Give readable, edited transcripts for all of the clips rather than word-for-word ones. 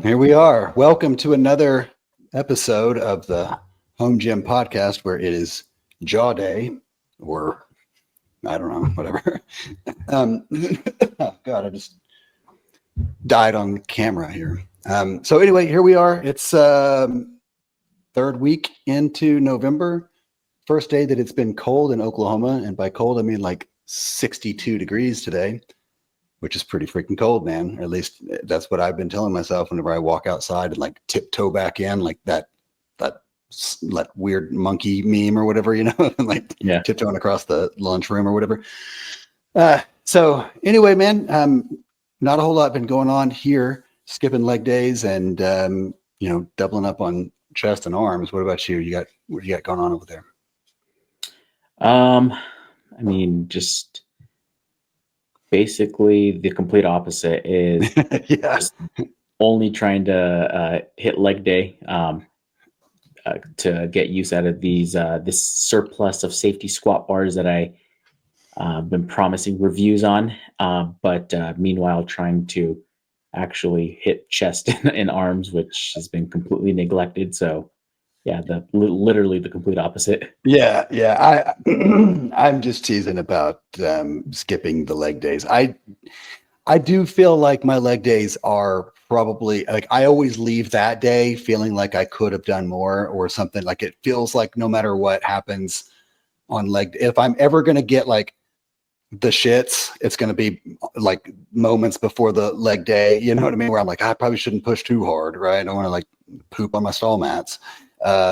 Here we are. Welcome to another episode of the Home Gym Podcast, where it is Jaw Day, or I don't know, whatever. Um, oh God, I just died on camera here. So anyway, here we are. It's third week into November, first day that it's been cold in Oklahoma, and by cold I mean like 62 degrees today, which is pretty freaking cold, man. Or at least that's what I've been telling myself whenever I walk outside and like tiptoe back in, like that that weird monkey meme or whatever, and like Yeah. tiptoeing across the lunchroom or whatever. So anyway, man, not a whole lot been going on here. Skipping leg days and doubling up on chest and arms. What about you? What do you got going on over there? Um, just basically the complete opposite is Yeah. just only trying to hit leg day to get use out of this surplus of safety squat bars that I been promising reviews on. But meanwhile, trying to actually hit chest and arms, which has been completely neglected. So yeah, literally the complete opposite. Yeah. I'm just teasing about skipping the leg days. I do feel like my leg days are probably like I always leave that day feeling like I could have done more or something. Like it feels like no matter what happens on leg, if I'm ever going to get like the shits, it's going to be like moments before the leg day. You know what I mean? Where I'm like, I probably shouldn't push too hard, right? I don't want to like poop on my stall mats.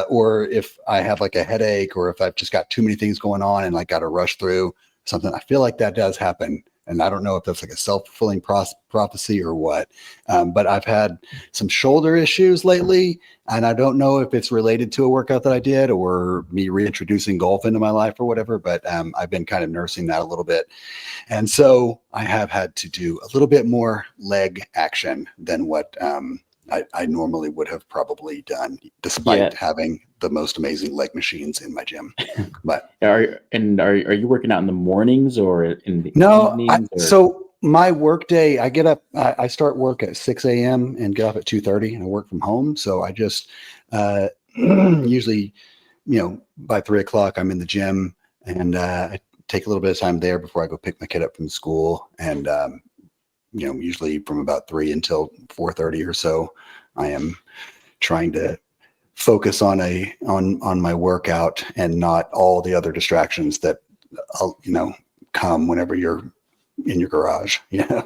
Or if I have like a headache or if I've just got too many things going on and like got to rush through something, I feel like that does happen. And I don't know if that's like a self-fulfilling prophecy or what. But I've had some shoulder issues lately, and I don't know if it's related to a workout that I did or me reintroducing golf into my life or whatever. But I've been kind of nursing that a little bit. And so I have had to do a little bit more leg action than what I normally would have probably done, Yeah. despite having the most amazing leg machines in my gym. But Are you working out in the mornings or in the no, evenings or so my work day, I get up, I start work at 6 a.m. and get off at 2:30 and I work from home. So I just usually, by 3 o'clock, I'm in the gym and I take a little bit of time there before I go pick my kid up from school. And, usually from about 3 until 4:30 or so, I am trying to focus on on my workout and not all the other distractions that come whenever you're in your garage,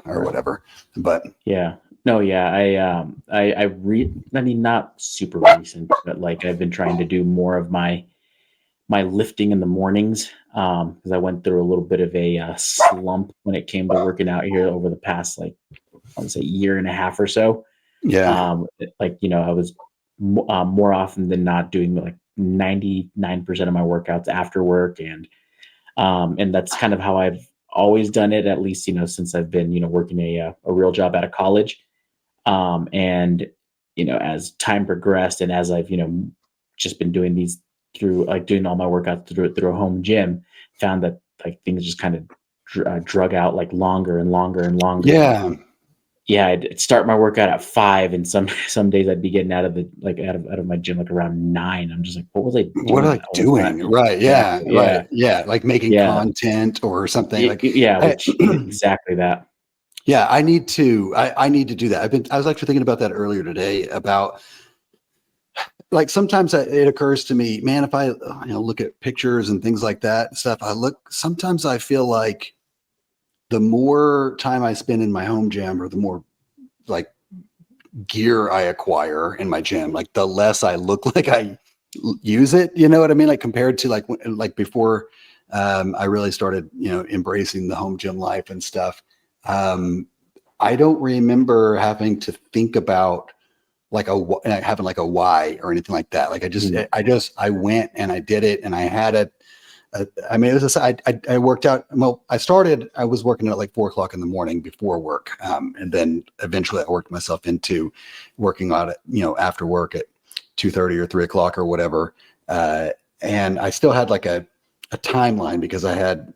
or whatever. But yeah. No, yeah. I mean, not super recent, but like I've been trying to do more of my lifting in the mornings because I went through a little bit of a slump when it came to working out here over the past like I would say year and a half or so. yeah, I was more often than not doing like 99% of my workouts after work, and that's kind of how I've always done it, at least since I've been working a real job out of college. And as time progressed, and as I've just been doing these through like doing all my workouts through a home gym, found that like things just kind of drug out like longer and longer and longer. And yeah. yeah, I'd start my workout at 5, and some days I'd be getting out of my gym like around 9. I'm just like, what was I What are doing I that whole time? doing? Right. Yeah. Exactly. Right. Yeah. Yeah. Like making Yeah. content or something like, Yeah. I, Which exactly that. yeah, I need to do that. I was actually thinking about that earlier today about like sometimes it occurs to me, man, if I look at pictures and things like that stuff, sometimes I feel like the more time I spend in my home gym or the more like gear I acquire in my gym, like the less I look like I use it. You know what I mean? Like compared to like before I really started, embracing the home gym life and stuff. Um, I don't remember having to think about like having like a why or anything like that. Like Mhm. I went and I did it and I had it. I mean, it was just, I worked out. Well, I was working at like 4 o'clock in the morning before work. And then eventually I worked myself into working out after work at 2:30 or 3 o'clock or whatever. And I still had like a timeline because they had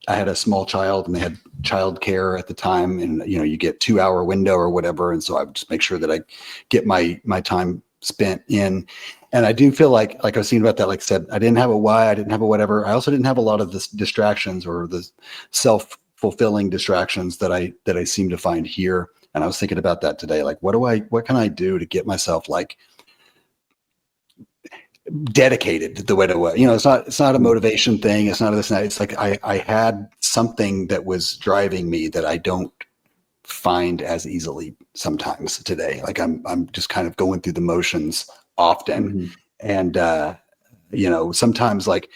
I had a small child and they had child care at the time, and you get 2 hour window or whatever. And so I would just make sure that I get my time spent in. And I do feel like I was thinking about that, like I said, I didn't have a why, I didn't have a whatever. I also didn't have a lot of the distractions or the self-fulfilling distractions that I seem to find here. And I was thinking about that today. Like, what can I do to get myself like dedicated the way to what, it's not a motivation thing. It's not this, it's like I had something that was driving me that I don't find as easily sometimes today. Like I'm just kind of going through the motions often. Mm-hmm. And, sometimes like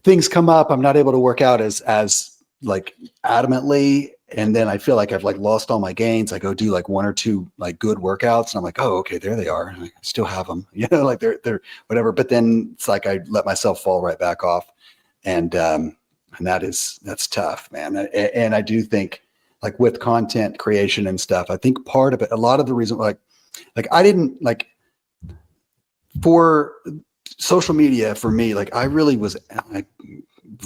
things come up, I'm not able to work out as like adamantly. And then I feel like I've like lost all my gains. I go do like one or two like good workouts and I'm like, oh, okay, there they are. And I still have them, like they're whatever. But then it's like, I let myself fall right back off. And that's tough, man. And I do think like with content creation and stuff, I think part of it, a lot of the reason like I didn't like for social media for me, like I really was like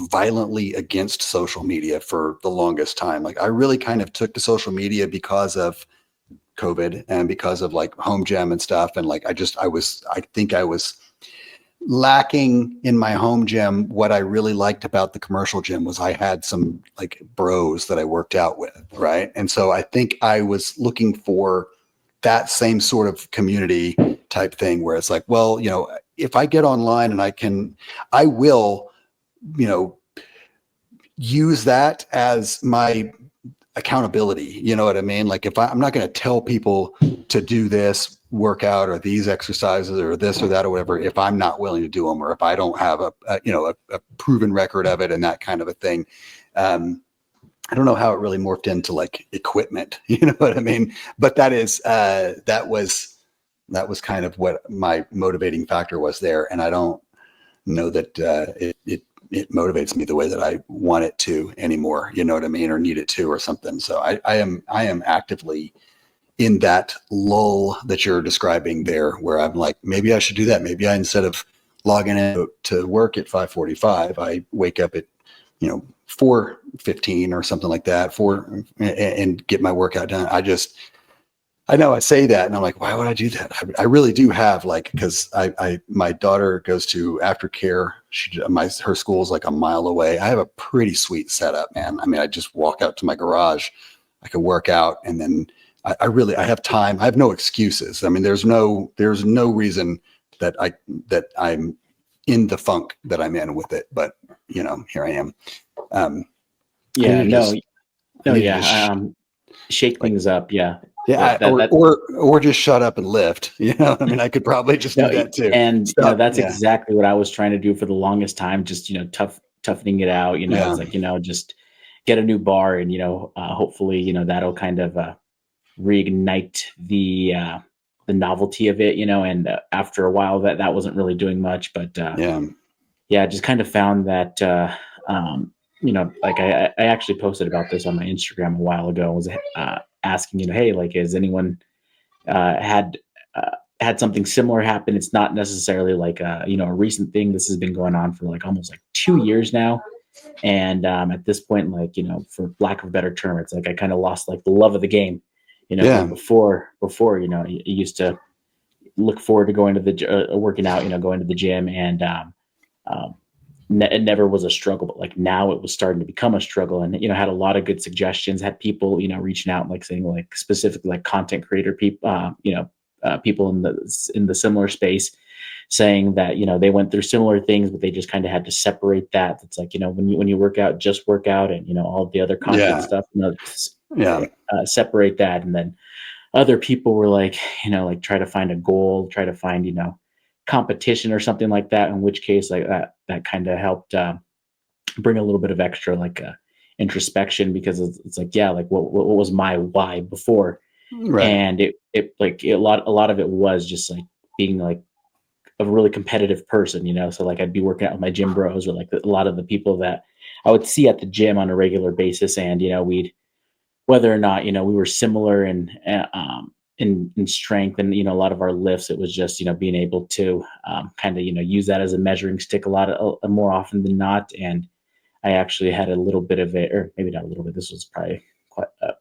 violently against social media for the longest time. Like I really kind of took to social media because of COVID and because of like home gym and stuff. And like, I think I was lacking in my home gym. What I really liked about the commercial gym was I had some like bros that I worked out with. Right. And so I think I was looking for that same sort of community type thing where it's like, well, if I get online and I will, use that as my accountability. You know what I mean? Like if I'm not going to tell people to do this workout or these exercises or this or that or whatever, if I'm not willing to do them, or if I don't have a proven record of it and that kind of a thing. I don't know how it really morphed into like equipment, you know what I mean? But that was kind of what my motivating factor was there. And I don't know that it motivates me the way that I want it to anymore, you know what I mean? Or need it to or something. So I am actively in that lull that you're describing there, where I'm like, maybe I should do that. Maybe instead of logging in to work at 5:45, I wake up at, 4:15 or something like that, and get my workout done. I know I say that and I'm like, why would I do that? I really do have like, cause my daughter goes to aftercare. Her school is like a mile away. I have a pretty sweet setup, man. I mean, I just walk out to my garage, I could work out, and then I have time. I have no excuses. I mean, there's no reason that I'm in the funk that I'm in with it, but here I am. Yeah, no, yeah. Shake things up. Yeah. Yeah, or just shut up and lift. I mean, I could probably just do that too. And that's exactly what I was trying to do for the longest time. Just toughening it out. It's like just get a new bar, and hopefully that'll kind of reignite the novelty of it. And after a while, that wasn't really doing much. But I just kind of found that like I actually posted about this on my Instagram a while ago. Was asking, hey, like, has anyone had something similar happen? It's not necessarily like a recent thing. This has been going on for like almost like 2 years now. And at this point, like, for lack of a better term, it's like I kind of lost like the love of the game. Before, you used to look forward to going to the working out, going to the gym, and it never was a struggle, but like now it was starting to become a struggle. And had a lot of good suggestions, had people reaching out and like saying like specifically like content creator people, people in the similar space, saying that they went through similar things, but they just kind of had to separate that. It's like when you work out, just work out, and all of the other content stuff, separate that. And then other people were like like try to find a goal, try to find competition or something like that, in which case like that kind of helped bring a little bit of extra like introspection, because it's like like what was my why before, right? And it like a lot of it was just like being like a really competitive person, so like I'd be working out with my gym bros, or like a lot of the people that I would see at the gym on a regular basis, and we'd, whether or not we were similar in strength and a lot of our lifts, it was just being able to kind of use that as a measuring stick a lot more often than not. And I actually had a little bit of it, or maybe not a little bit. This was probably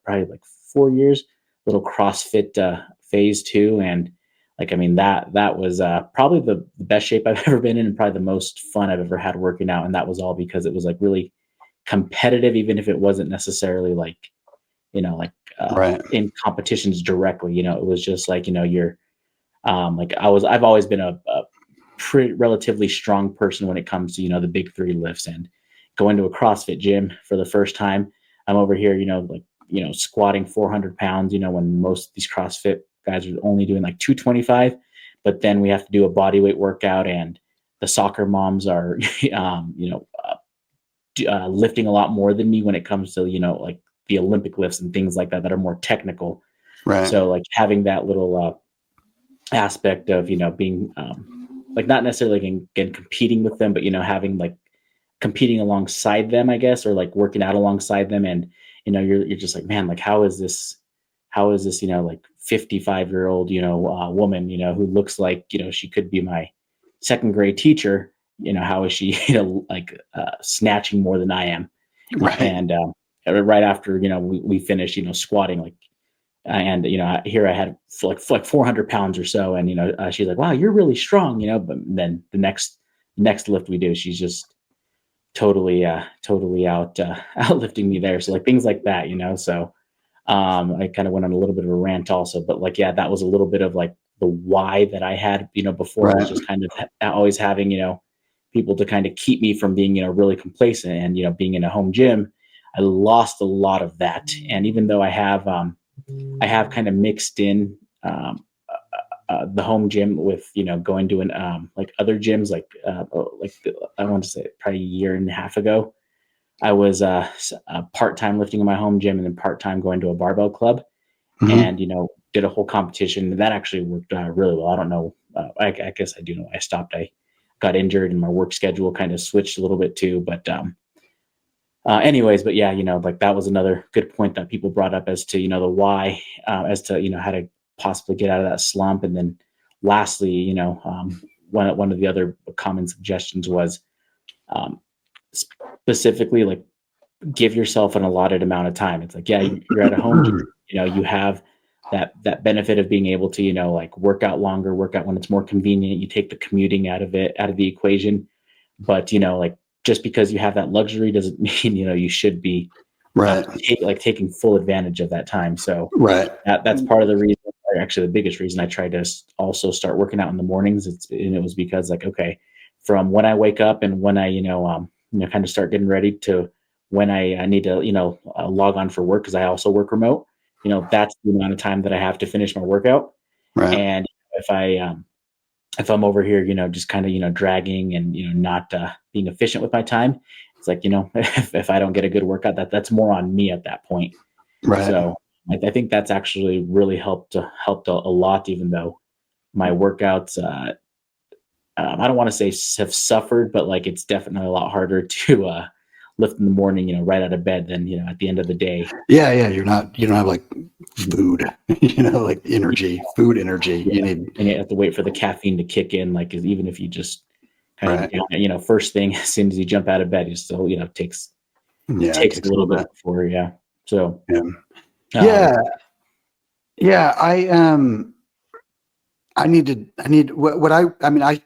like 4 years, little CrossFit phase too, and like I mean that was probably the best shape I've ever been in, and probably the most fun I've ever had working out, and that was all because it was like really competitive, even if it wasn't necessarily like like Right. in competitions directly. It was just like you're like I've always been a pretty relatively strong person when it comes to the big three lifts, and going to a CrossFit gym for the first time, I'm over here like squatting 400 pounds, when most of these CrossFit guys are only doing like 225, but then we have to do a body weight workout, and the soccer moms are lifting a lot more than me when it comes to like the Olympic lifts and things like that that are more technical. Right. So like having that little aspect of being like not necessarily again competing with them, but having like competing alongside them, I guess, or like working out alongside them, and you're just like, man, like how is this like 55-year-old woman who looks like she could be my second grade teacher, how is she like snatching more than I am, Right. and right after we finished squatting, like and here I had like 400 pounds or so, and she's like, wow, you're really strong, but then the next lift we do, she's just totally outlifting me there. So like things like that, so I kind of went on a little bit of a rant also, but like yeah, that was a little bit of like the why that I had before, was Right. just kind of always having people to kind of keep me from being really complacent, and being in a home gym, I lost a lot of that. And even though I have kind of mixed in the home gym with going to an like other gyms, like I want to say probably a year and a half ago, I was part-time lifting in my home gym, and then part-time going to a barbell club, Hmm. and did a whole competition, and that actually worked really well. I don't know, I guess I do know why I stopped. I got injured, and my work schedule kind of switched a little bit too, but anyways, but yeah, like that was another good point that people brought up as to the why, as to how to possibly get out of that slump. And then lastly, one of the other common suggestions was um, specifically like give yourself an allotted amount of time. It's like, yeah, you're at a home gym, you have that benefit of being able to like work out longer, work out when it's more convenient. You take the commuting out of the equation, but like just because you have that luxury doesn't mean you should be Right. taking full advantage of that time. So Right. that's part of the reason, or actually the biggest reason I tried to also start working out in the mornings. And it was because like, okay, from when I wake up and when I kind of start getting ready to when I need to log on for work, because I also work remote. That's the amount of time that I have to finish my workout. Right. And if I'm over here, just kind of, dragging and, not being efficient with my time, it's like, if I don't get a good workout, that's more on me at that point. Right. So I think that's actually really helped a lot, even though my workouts, I don't want to say have suffered, but like it's definitely a lot harder to lift in the morning, right out of bed than, at the end of the day. Yeah. Yeah. You don't have like food, like energy, food energy. Yeah. You need, And you have to wait for the caffeine to kick in. Like, 'cause even if you just kind of, right. first thing, as soon as you jump out of bed, you still, takes it Yeah. It takes a takes a little little bit bit. before, yeah. So, Yeah. um, Yeah. Yeah. I need what I mean, I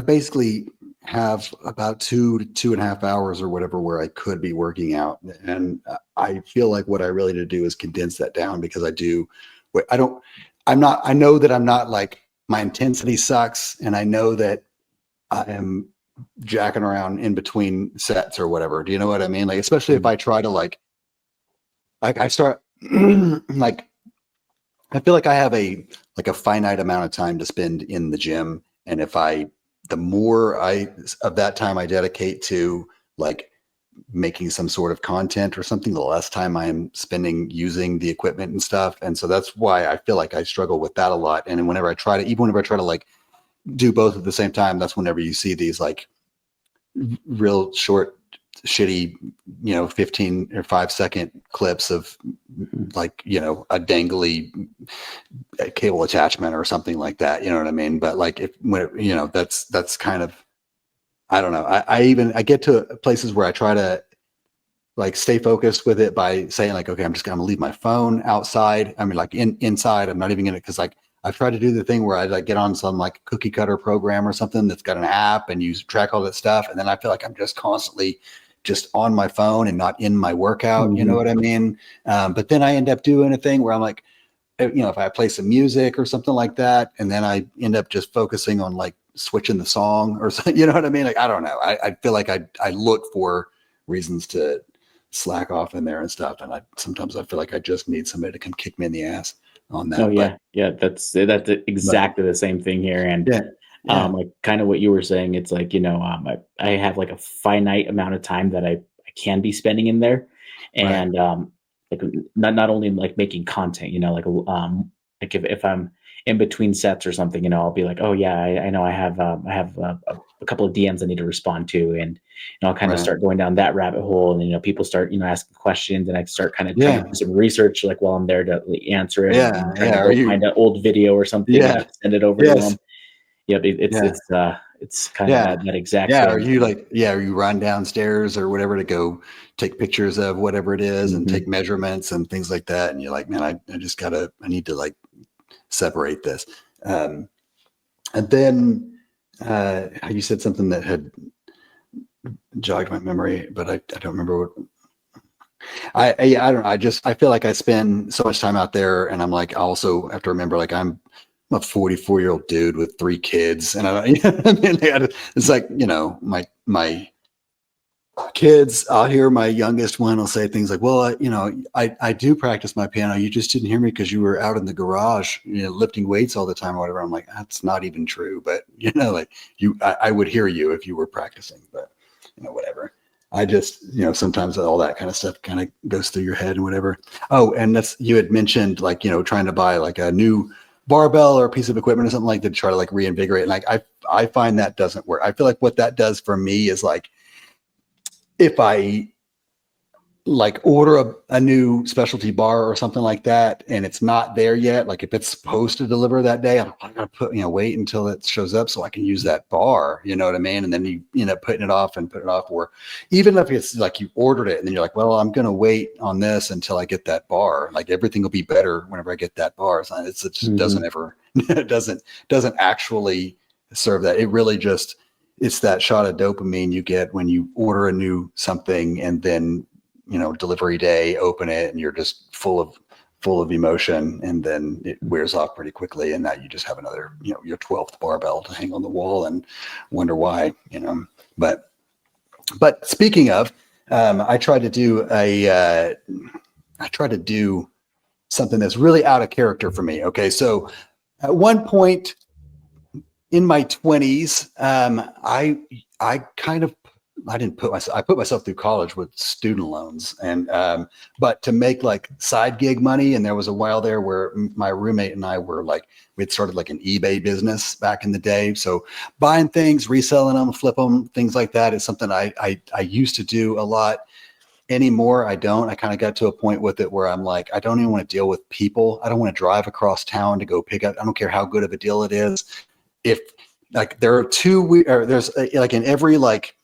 basically have about 2 to 2.5 hours or whatever where I could be working out. And I feel like what I really need to do is condense that down, because I don't, I know that I'm not like, my intensity sucks. And I know that I am jacking around in between sets or whatever. Do you know what I mean? Like, especially if I try to like I start like, I feel like I have a finite amount of time to spend in the gym. And the more of that time I dedicate to like making some sort of content or something, the less time I'm spending using the equipment and stuff. And so that's why I feel like I struggle with that a lot. And then even whenever I try to like do both at the same time, that's whenever you see these like real short, shitty, 15 or 5 second clips of like, a dangly cable attachment or something like that. You know what I mean? But like, that's kind of I don't know. I get to places where I try to like stay focused with it by saying like, okay, I'm just gonna leave my phone outside. I mean, like inside. I'm not even gonna because like I've tried to do the thing where I like get on some like cookie cutter program or something that's got an app and you track all that stuff, and then I feel like I'm just constantly just on my phone and not in my workout. You know what I mean? But then I end up doing a thing where I'm like, if I play some music or something like that, and then I end up just focusing on like switching the song or something, you know what I mean? Like, I don't know. I feel like I look for reasons to slack off in there and stuff. And sometimes I feel like I just need somebody to come kick me in the ass on Oh that. yeah, yeah. That's But exactly the same thing here. And yeah, yeah, like kind of what you were saying, it's like, I have like a finite amount of time that I can be spending in there. right. And like not only like making content, like if I'm in between sets or something, I'll be like, oh yeah, I know I have a couple of DMs I need to respond to, and I'll kind of Right. start going down that rabbit hole, and people start asking questions, and I start kind of trying to Yeah. do some research like while I'm there to like, answer it, Yeah. and trying Yeah. to Are go you? find an old video or something and Yeah. like send it over to Yes. them. Yep, Yeah. it's kind of Yeah. that exact Yeah. Are same you thing. like, yeah, are you run downstairs or whatever to go take pictures of whatever it is and Mhm. take measurements and things like that? And you're like, man, I need to like separate this. Um, and then you said something that had jogged my memory, but I don't remember what I don't know. I feel like I spend so much time out there, and I'm like, I also have to remember, like, I'm a 44-year-old dude with 3 kids, and I don't, I mean, it's like, my kids. I'll hear my youngest one will say things like, "Well, I do practice my piano. You just didn't hear me because you were out in the garage, lifting weights all the time or whatever." I'm like, that's not even true, but like I would hear you if you were practicing, but whatever. I just, sometimes all that kind of stuff kind of goes through your head and whatever. Oh, and you had mentioned like, trying to buy like a new barbell or a piece of equipment or something like that to try to like reinvigorate. And like, I find that doesn't work. I feel like what that does for me is like, if I like order a new specialty bar or something like that and it's not there yet, like if it's supposed to deliver that day, I gotta wait until it shows up so I can use that bar, you know what I mean? And then you end up putting it off and put it off. Or even if it's like you ordered it and then you're like, well, I'm gonna wait on this until I get that bar, like everything will be better whenever I get that bar. It just doesn't Mhm. ever it doesn't actually serve that. It really just, it's that shot of dopamine you get when you order a new something and then delivery day, open it, and you're just full of emotion, and then it wears off pretty quickly, and now you just have another, your 12th barbell to hang on the wall and wonder why, but speaking of, I tried to do something that's really out of character for me. Okay, so at one point in my 20s, I kind of, I put myself through college with student loans, and but to make like side gig money. And there was a while there where my roommate and I were like, we'd started like an eBay business back in the day. So buying things, reselling them, flip them, things like that is something I used to do a lot. Anymore, I don't. I kind of got to a point with it where I'm like, I don't even want to deal with people. I don't want to drive across town to go pick up. I don't care how good of a deal it is. If like there are there's like in every like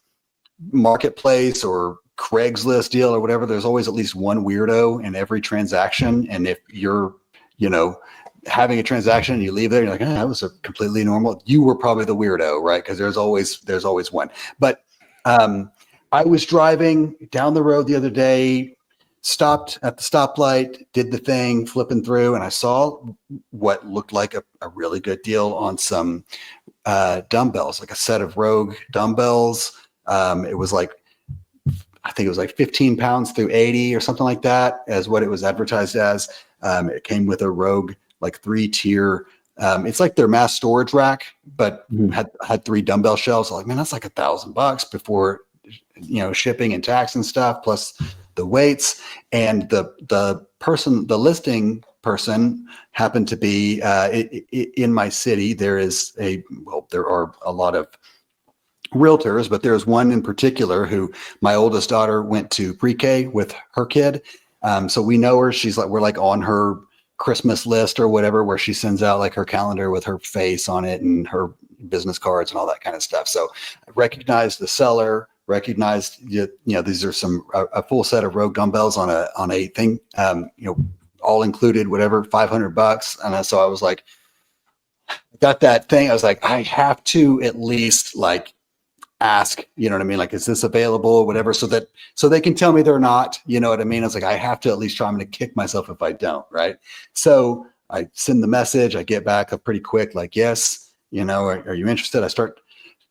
marketplace or Craigslist deal or whatever, there's always at least one weirdo in every transaction. And if you're, you know, having a transaction and you leave there, you're like, that was a completely normal. You were probably the weirdo, right? Because there's always one. But I was driving down the road the other day, stopped at the stoplight, did the thing, flipping through, and I saw what looked like a really good deal on some dumbbells, like a set of Rogue dumbbells. It was like, I think it was like 15 pounds through 80 or something like that, as what it was advertised as. It came with a Rogue, like 3-tier. It's like their mass storage rack, but Mhm. had 3 dumbbell shelves. Like, man, that's like $1,000 before, shipping and tax and stuff, plus the weights. And the listing person happened to be in my city. There are a lot of realtors, but there's one in particular who my oldest daughter went to pre-K with her kid. So we know her. We're like on her Christmas list or whatever, where she sends out like her calendar with her face on it and her business cards and all that kind of stuff. So I recognized the seller, recognized, these are a full set of Rogue dumbbells on a thing, all included, whatever, $500. And so I was like, got that thing. I was like, I have to at least like ask, you know what I mean? Like, is this available, whatever, so they can tell me they're not, you know what I mean? I was like, I have to at least try. I'm going to kick myself if I don't. Right. So I send the message, I get back up pretty quick. Like, yes, are you interested? I start,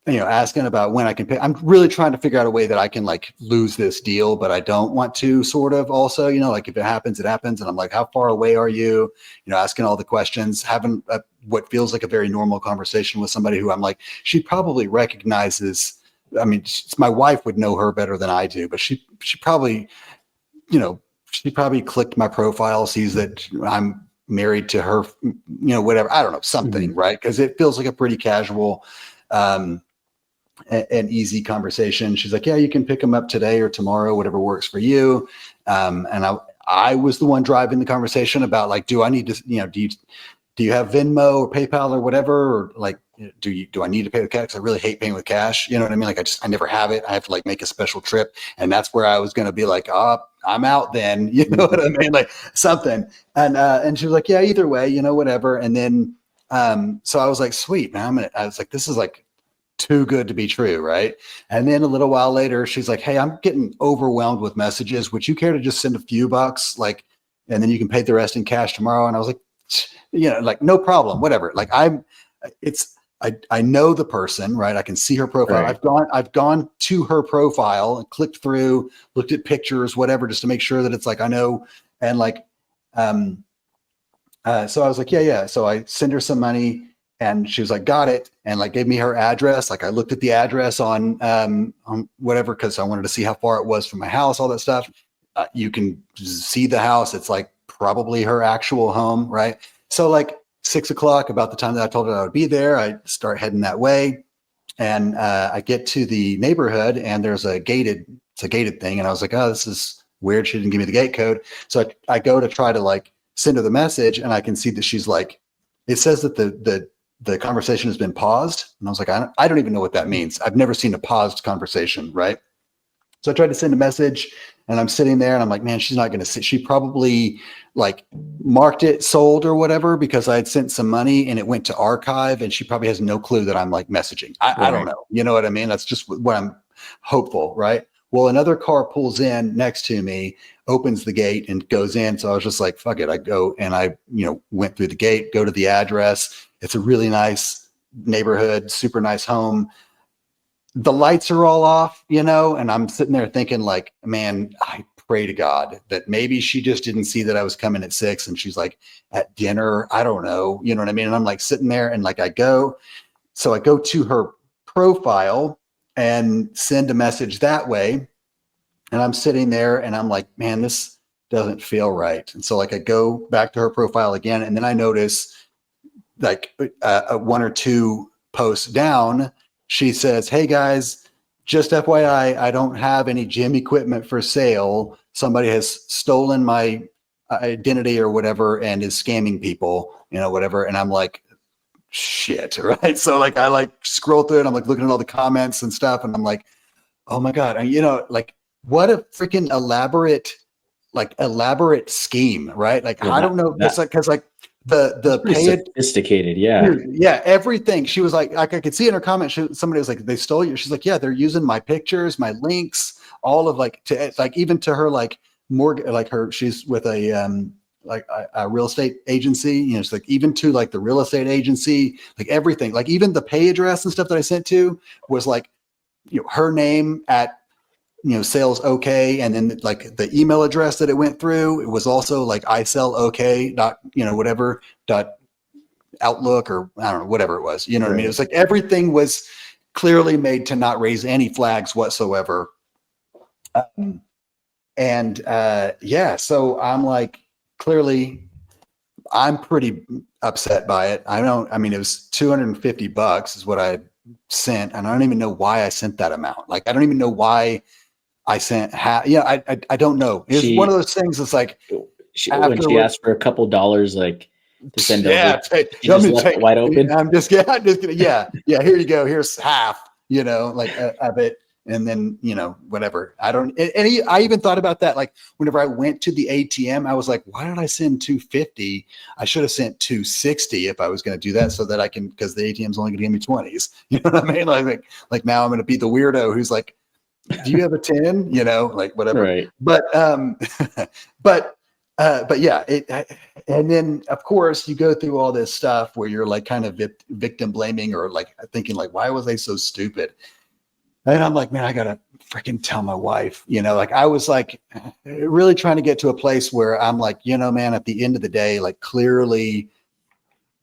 asking about when I can pay. I'm really trying to figure out a way that I can like lose this deal, but I don't want to sort of also, like if it happens, it happens. And I'm like, how far away are you? Asking all the questions, having what feels like a very normal conversation with somebody who I'm like, she probably recognizes. I mean, my wife would know her better than I do, but she probably, she probably clicked my profile, sees that I'm married to her, whatever. I don't know, something, right? Because it feels like a pretty casual and easy conversation. She's like, yeah, you can pick them up today or tomorrow, whatever works for you. And I was the one driving the conversation about like, do I need to, do you have Venmo or PayPal or whatever? Or like, do I need to pay with cash? I really hate paying with cash. You know what I mean? Like I never have it. I have to like make a special trip. And that's where I was going to be like, oh, I'm out then. You know what I mean? Like something. And she was like, yeah, either way, whatever. And then, so I was like, sweet, man. I was like, this is like too good to be true. Right. And then a little while later, she's like, hey, I'm getting overwhelmed with messages. Would you care to just send a few bucks? Like, and then you can pay the rest in cash tomorrow. And I was like, like no problem, whatever. Like I know the person, right? I can see her profile. Right. I've gone to her profile and clicked through, looked at pictures, whatever, just to make sure that it's like, I know. And like, so I was like, yeah. So I send her some money and she was like, got it. And like gave me her address. Like I looked at the address on whatever, cause I wanted to see how far it was from my house, all that stuff. You can see the house. It's like probably her actual home. Right. So like 6 o'clock, about the time that I told her I would be there, I start heading that way. And I get to the neighborhood and there's it's a gated thing. And I was like, oh, this is weird. She didn't give me the gate code. So I go to try to like send her the message and I can see that she's like, it says that the conversation has been paused. And I was like, I don't even know what that means. I've never seen a paused conversation. Right. So I tried to send a message and I'm sitting there and I'm like, man, she's not going to see. She probably like marked it sold or whatever because I had sent some money and it went to archive and she probably has no clue that I'm like messaging. I don't know. You know what I mean? That's just what I'm hopeful. Right. Well, another car pulls in next to me, opens the gate and goes in. So I was just like, fuck it. I go and I, went through the gate, go to the address. It's a really nice neighborhood, super nice home. The lights are all off, and I'm sitting there thinking like, man, I pray to God that maybe she just didn't see that I was coming at 6 and she's like at dinner. I don't know. You know what I mean? And I'm like sitting there and like I go to her profile and send a message that way. And I'm sitting there and I'm like, man, this doesn't feel right. And so like I go back to her profile again. And then I notice like one or two posts down, she says, hey guys, just FYI, I don't have any gym equipment for sale. Somebody has stolen my identity or whatever and is scamming people, whatever. And I'm like, shit, right? So like I like scroll through it. I'm like looking at all the comments and stuff. And I'm like, oh my God. And, like what a freaking elaborate scheme, right? Like, I don't know. It's like, cause like the paid sophisticated. Yeah. Yeah. Everything. She was like, I could see in her comment, somebody was like, they stole you. She's like, yeah, they're using my pictures, my links, all of like, to like, even to her, like she's with a real estate agency, it's like even to like the real estate agency, like everything, like even the pay address and stuff that I sent to was like, her name at, sales okay. And then like the email address that it went through, it was also like I sell okay dot, whatever dot outlook or I don't know, whatever it was, what I mean? It was like everything was clearly made to not raise any flags whatsoever. So I'm like, clearly I'm pretty upset by it. it was $250 is what I sent. And I don't even know why I sent that amount. Like, I don't even know why I sent I don't know. It's one of those things that's like, when she asked for a couple dollars, like to send Yeah, over. You just left it wide open. I'm just gonna, yeah, here you go. Here's half, like of it. And then, whatever. I don't, I even thought about that. Like whenever I went to the ATM, I was like, why did I send 250? I should have sent 260 if I was going to do that so that I can, because the ATM's only going to give me 20s. You know what I mean? Like now I'm going to be the weirdo who's like, do you have a 10? Like whatever. Right. But, but yeah, and then of course you go through all this stuff where you're like kind of victim blaming or like thinking like, why was I so stupid? And I'm like, man, I gotta freaking tell my wife, like I was like really trying to get to a place where I'm like, man, at the end of the day, like clearly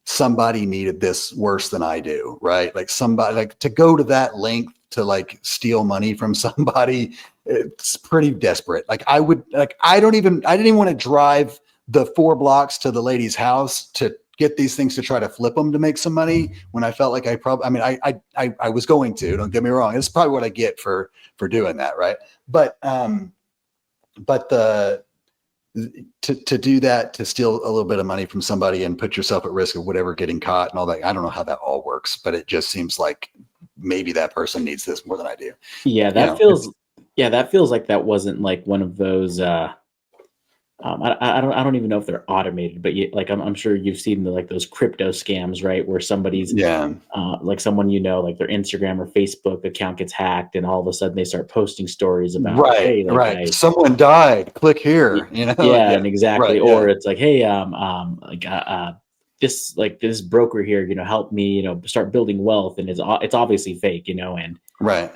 somebody needed this worse than I do, right? Like somebody like to go to that length to like steal money from somebody, it's pretty desperate. Like I didn't even want to drive the 4 blocks to the lady's house to get these things to try to flip them to make some money when I felt like I was going to, don't get me wrong. It's probably what I get for doing that. Right. But to do that, to steal a little bit of money from somebody and put yourself at risk of whatever getting caught and all that. I don't know how that all works, but it just seems like maybe that person needs this more than I do. Yeah, that feels like that wasn't like one of those I don't even know if they're automated, but like I'm sure you've seen like those crypto scams, right? Where somebody's like someone like their Instagram or Facebook account gets hacked, and all of a sudden they start posting stories about right. Someone died. Click here. Yeah, and exactly. Right, or it's like, hey, this broker here, help me, start building wealth, and it's obviously fake, and right.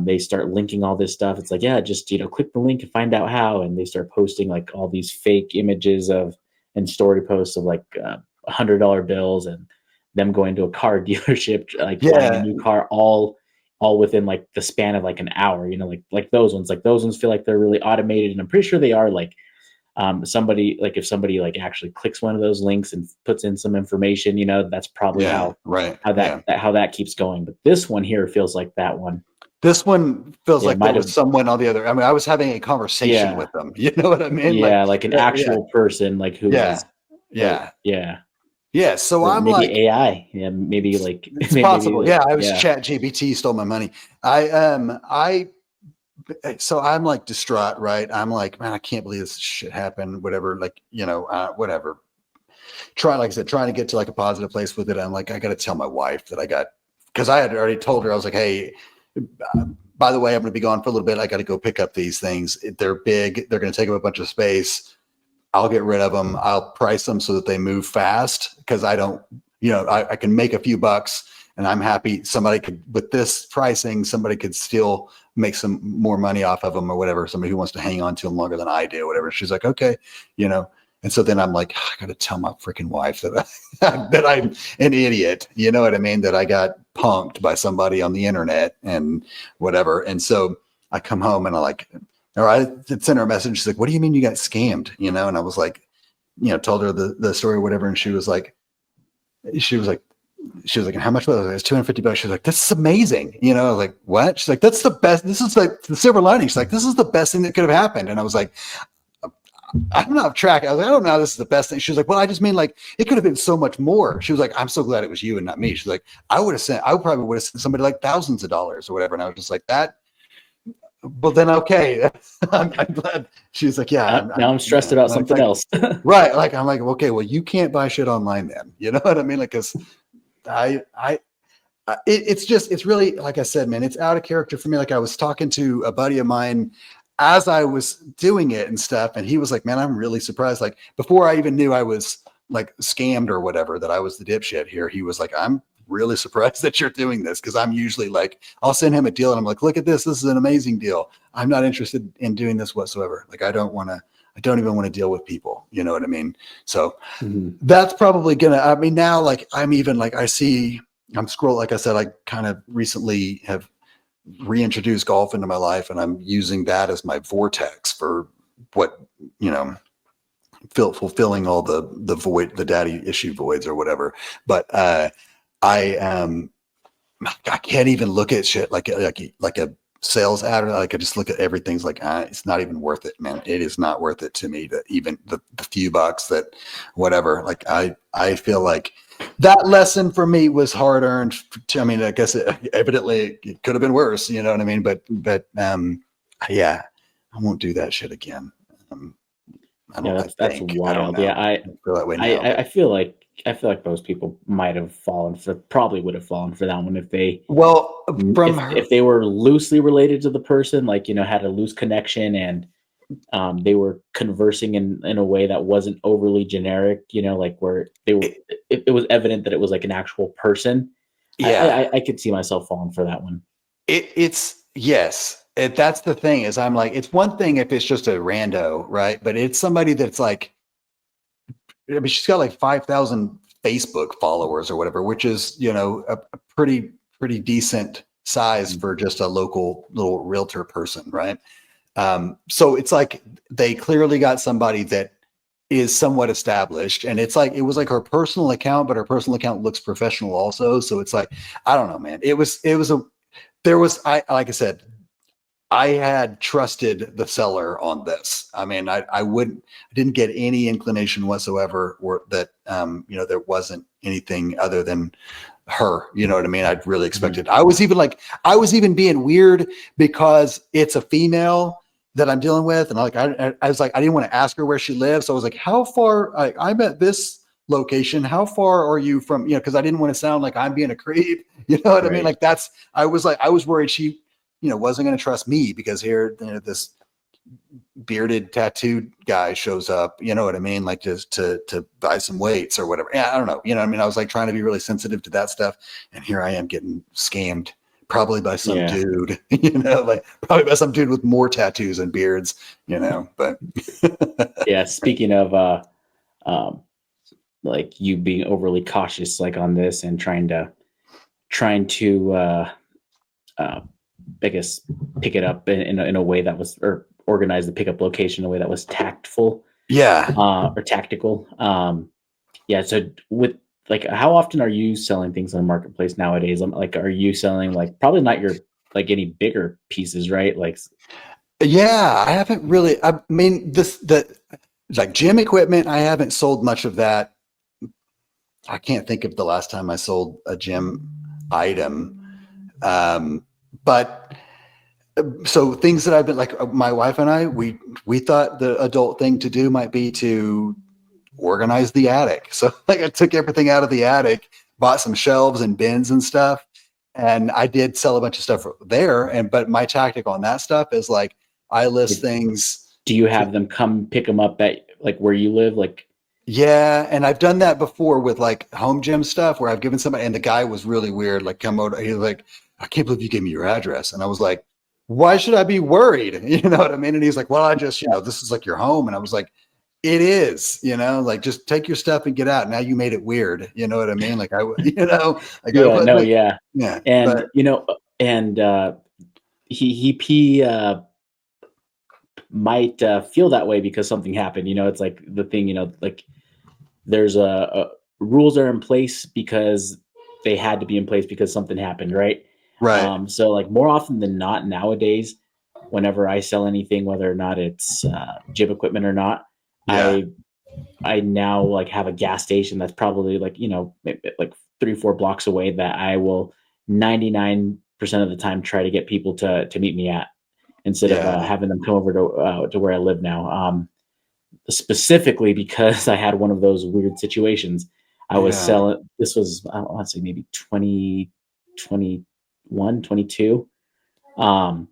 They start linking all this stuff. It's like, yeah, just click the link and find out how, and they start posting like all these fake images and story posts of like $100 bills and them going to a car dealership, like buying a new car, all within like the span of like an hour. Like those ones feel like they're really automated, and I'm pretty sure they are. Like if somebody like actually clicks one of those links and puts in some information, that's probably how that keeps going. But this one here feels like that one. This one feels like there was someone on the other. I mean, I was having a conversation with them. You know what I mean? Yeah, like an actual person, like who was. Yeah. So I'm maybe like AI. Yeah, maybe like it's possible. Yeah, I was ChatGPT stole my money. So I'm like distraught, right? I'm like, man, I can't believe this shit happened. Whatever, like, whatever. Like I said, trying to get to like a positive place with it. I'm like, I got to tell my wife that because I had already told her, I was like, hey, by the way, I'm going to be gone for a little bit. I got to go pick up these things. They're big. They're going to take up a bunch of space. I'll get rid of them. I'll price them so that they move fast because I don't, I can make a few bucks and I'm happy. Somebody could, with this pricing, somebody could still make some more money off of them or whatever. Somebody who wants to hang on to them longer than I do, whatever. She's like, okay, And so then I'm like, I got to tell my freaking wife that that I'm an idiot. You know what I mean? That I got punked by somebody on the internet and whatever. And so I come home and I sent her a message. She's like, what do you mean you got scammed? And I was like, told her the story or whatever. And she was like, and how much was it? It was $250. She's like, this is amazing. I was like, what? She's like, that's the best. This is like the silver lining. She's like, this is the best thing that could have happened. And I was like, I'm not track. I was like, I don't know how this is the best thing. She was like, well, I just mean like it could have been so much more. She was like, I'm so glad it was you and not me. She's like, I probably would have sent somebody like thousands of dollars or whatever. And I was just like that. Well, then, okay. I'm glad. She was like, yeah. Now I'm stressed about something else. Right. Like, I'm like, okay, well, you can't buy shit online then. You know what I mean? Like, cause it's really, like I said, man, it's out of character for me. Like I was talking to a buddy of mine as I was doing it and stuff. And he was like, man, I'm really surprised. Like before I even knew I was like scammed or whatever, that I was the dipshit here. He was like, I'm really surprised that you're doing this. Cause I'm usually like, I'll send him a deal and I'm like, look at this. This is an amazing deal. I'm not interested in doing this whatsoever. Like, I don't even want to deal with people. You know what I mean? So that's probably now, like, I'm scrolling, like I said, I kind of recently have reintroduced golf into my life and I'm using that as my vortex for what, fulfilling all the void, the daddy issue voids or whatever. But, I can't even look at shit like a sales ad, like I just look at everything's like, it's not even worth it, man. It is not worth it to me to even the few bucks that whatever. Like I feel like that lesson for me was hard earned. I mean, I guess evidently it could have been worse, you know what I mean? But yeah, I won't do that shit again. Um, Yeah, that's I don't wild. know. Yeah, I feel that way now, but I feel like most people might have fallen for, probably would have fallen for that one if they, well, from if her, they were loosely related to the person, like, you know, had a loose connection, and they were conversing in a way that wasn't overly generic, you know, like where they were, it, it was evident that it was like an actual person. yeah. I could see myself falling for that one. It's yes. That's the thing is I'm like, it's one thing if it's just a rando, right? But it's somebody that's like, I mean, she's got like 5,000 Facebook followers or whatever, which is, you know, a pretty decent size for just a local little realtor person, right? So it's like they clearly got somebody that is somewhat established, and it's like it was like her personal account, but her personal account looks professional also. So it's like I don't know, man. It was a there was I like I said, I had trusted the seller on this. I mean, I didn't get any inclination whatsoever or that, you know, there wasn't anything other than her, you know what I mean? I'd really Mhm. expected. I was even being weird because it's a female that I'm dealing with. And I was like, I didn't want to ask her where she lives. So I was like, how far, I'm at this location. How far are you from, you know, cause I didn't want to sound like I'm being a creep. You know what I mean? Right. Like I was worried she, you know, wasn't going to trust me because here, you know, this bearded tattooed guy shows up, you know what I mean? Like just to buy some weights or whatever. Yeah, I don't know. You know what I mean? I was like trying to be really sensitive to that stuff. And here I am getting scammed probably by some Yeah. dude, you know, like probably by some dude with more tattoos and beards, you know, but Yeah. Speaking of, um, like you being overly cautious, like on this, and trying to, uh, I guess, pick it up in a way that was, or organize the pickup location in a way that was tactful, yeah. or tactical. Yeah. So with, like, how often are you selling things on the marketplace nowadays? Like, are you selling, like, probably not your, like, any bigger pieces, right? Like, Yeah. I haven't really, I mean, the like gym equipment, I haven't sold much of that. I can't think of the last time I sold a gym item. Um, but so things that I've been like my wife and I, we thought the adult thing to do might be to organize the attic. So like I took everything out of the attic, bought some shelves and bins and stuff, and I did sell a bunch of stuff there. And but my tactic on that stuff is like I list things do you to have them come pick them up at, like, where you live? Like, yeah, and I've done that before with like home gym stuff where I've given somebody and the guy was really weird, like come over, he was like, I can't believe you gave me your address. And I was like, why should I be worried? You know what I mean? And he's like, well, I just, you know, this is like your home. And I was like, it is, you know, like just take your stuff and get out. Now you made it weird. You know what I mean? Like I, you know, like I yeah, was no, like, yeah. yeah, And, but you know, and, he might, feel that way because something happened. You know, it's like the thing, you know, like there's a rules are in place because they had to be in place because something happened, right? right. So, like, more often than not nowadays, whenever I sell anything, whether or not it's, gym equipment or not, Yeah. I I now, like, have a gas station that's probably, like, you know, maybe like 3 4 blocks away, that I will 99% of the time try to get people to meet me at, instead of, Yeah. having them come over to where I live now. Specifically because I had one of those weird situations. I was Yeah. selling, this was, I want to say maybe 2021, 22. Um,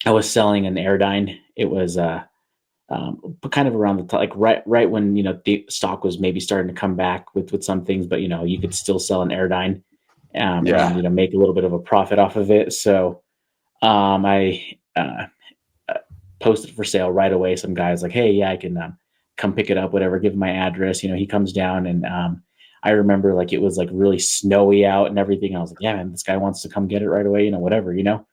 I was selling an Airdyne. It was, but kind of around the time, like right when, you know, the stock was maybe starting to come back with some things, but, you know, you could still sell an Airdyne, and, Yeah. you know, make a little bit of a profit off of it. So, I, uh, posted for sale right away. Some guy's like, "Hey, yeah, I can, come pick it up, whatever." Give him my address. You know, he comes down, and, I remember, like, it was like really snowy out and everything. I was like, "Yeah, man, this guy wants to come get it right away." You know, whatever. You know.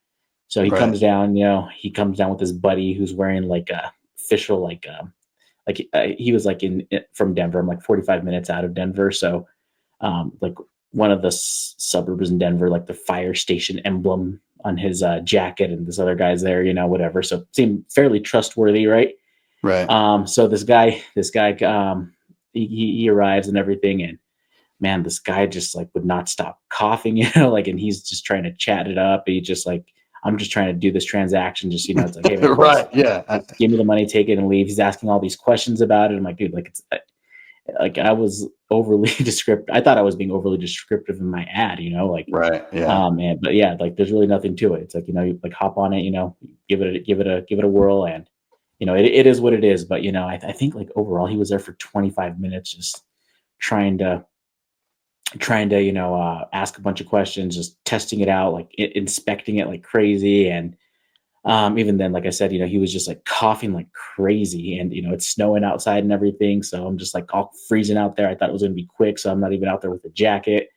So he Right. comes down. You know, he comes down with his buddy who's wearing like a official, he was like from Denver. I'm like 45 minutes out of Denver, so, like one of the suburbs in Denver, like the fire station emblem, jacket, and this other guy's there, whatever. So it seemed fairly trustworthy, right? Right. So this guy, he arrives and everything, and man, this guy just like would not stop coughing, like, and he's just trying to chat it up. He just like, I'm just trying to do this transaction. Just, it's like, hey man, Right. Yeah. just give me the money, take it and leave. He's asking all these questions about it. I'm like, dude, like it's like I was overly descriptive. I thought I was being overly descriptive in my ad, like, Right. Yeah. but yeah, like there's really nothing to it. It's like, you like hop on it, give it a whirl, and it is what it is. But I think like overall he was there for 25 minutes, just trying to ask a bunch of questions, just testing it out, like inspecting it like crazy. And even then, like I said, he was just like coughing like crazy, and it's snowing outside and everything, so I'm just like all freezing out there. I thought it was going to be quick, so I'm not even out there with a jacket.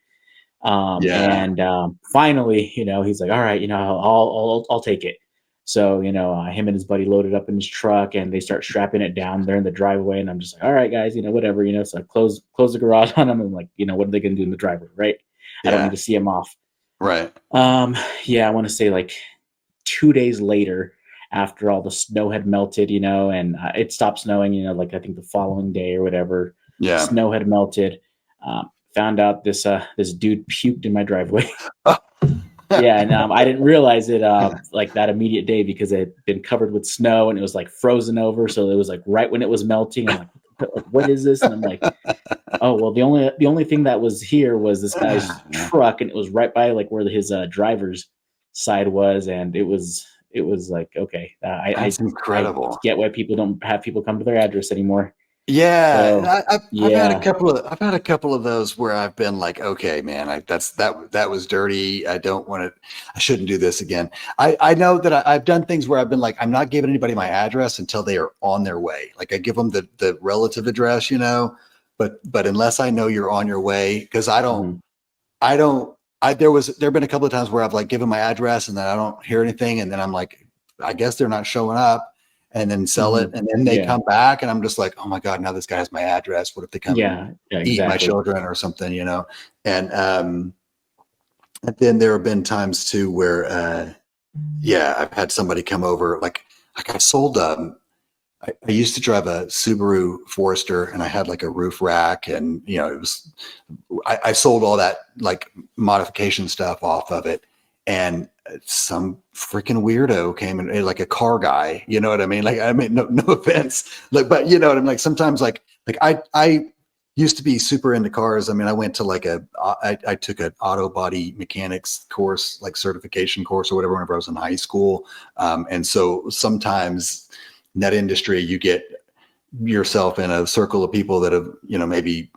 Yeah. And finally, he's like, all right, I'll take it. So him and his buddy loaded up in his truck, and they start strapping it down. They're in the driveway, and I'm just like, all right, guys, whatever, so I close the garage on them. And like, what are they gonna do in the driveway, right? I don't Yeah. need to see him off. Right. Yeah, I want to say like 2 days later, after all the snow had melted, and it stopped snowing, like I think the following day or whatever. Yeah. Snow had melted. Found out this dude puked in my driveway. Yeah, and I didn't realize it like that immediate day, because it had been covered with snow and it was like frozen over. So it was like right when it was melting. I'm like, what is this? And I'm like, oh well, the only thing that was here was this guy's truck, and it was right by like where his driver's side was, and it was like, okay, That's incredible. I get why people don't have people come to their address anymore. Yeah, So, I've had a couple of those where I've been like, okay, man, that was dirty. I shouldn't do this again. I know that I've done things where I've been like, I'm not giving anybody my address until they are on their way. Like I give them the relative address, but unless I know you're on your way, because there have been a couple of times where I've like given my address and then I don't hear anything, and then I'm like, I guess they're not showing up. And then sell it, and then they come back, and I'm just like, oh my god, now this guy has my address. What if they come eat my children or something, And then there have been times too where, I've had somebody come over. Like I sold. I used to drive a Subaru Forester, and I had like a roof rack, and it was. I sold all that like modification stuff off of it, and some freaking weirdo came in, like a car guy, you know what I mean? Like, I mean, no offense, like, but you know what I mean? Like sometimes like I used to be super into cars. I mean, I went to like I took an auto body mechanics course, like certification course or whatever, whenever I was in high school. And so sometimes in that industry, you get yourself in a circle of people that have, maybe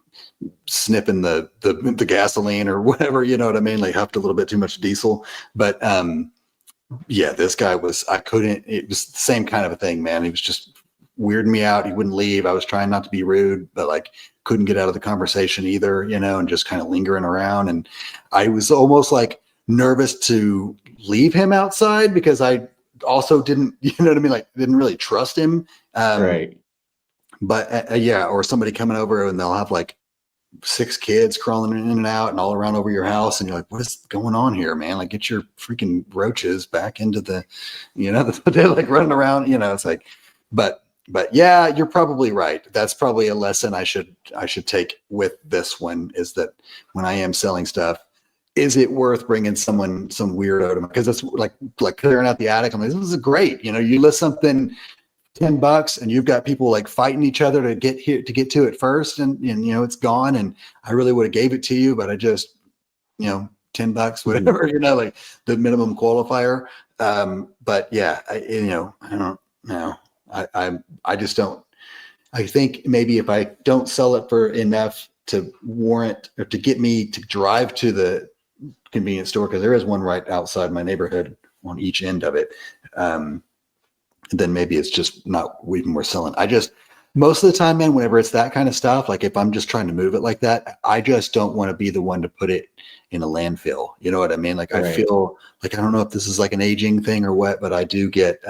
sniffing the gasoline or whatever, you know what I mean? Like huffed a little bit too much diesel. But this guy it was the same kind of a thing, man. He was just weirding me out. He wouldn't leave. I was trying not to be rude, but like couldn't get out of the conversation either, and just kind of lingering around. And I was almost like nervous to leave him outside because I also didn't, you know what I mean? Like didn't really trust him. Right. But or somebody coming over and they'll have like 6 kids crawling in and out and all around over your house. And you're like, what is going on here, man? Like get your freaking roaches back into the, they're like running around, it's like, but yeah, you're probably right. That's probably a lesson I should take with this one, is that when I am selling stuff, is it worth bringing some weirdo to me? Because it's like clearing out the attic. I'm like, this is great. You list something $10 and you've got people like fighting each other to get to it first, and it's gone, and I really would have gave it to you, but I just $10, whatever, like the minimum qualifier. But yeah, I don't know. I just don't. I think maybe if I don't sell it for enough to warrant or to get me to drive to the convenience store, because there is one right outside my neighborhood on each end of it, then maybe it's just not even worth selling. Most of the time, man, whenever it's that kind of stuff, like if I'm just trying to move it like that, I just don't want to be the one to put it in a landfill. You know what I mean? Like right. I feel like, I don't know if this is like an aging thing or what, but I do get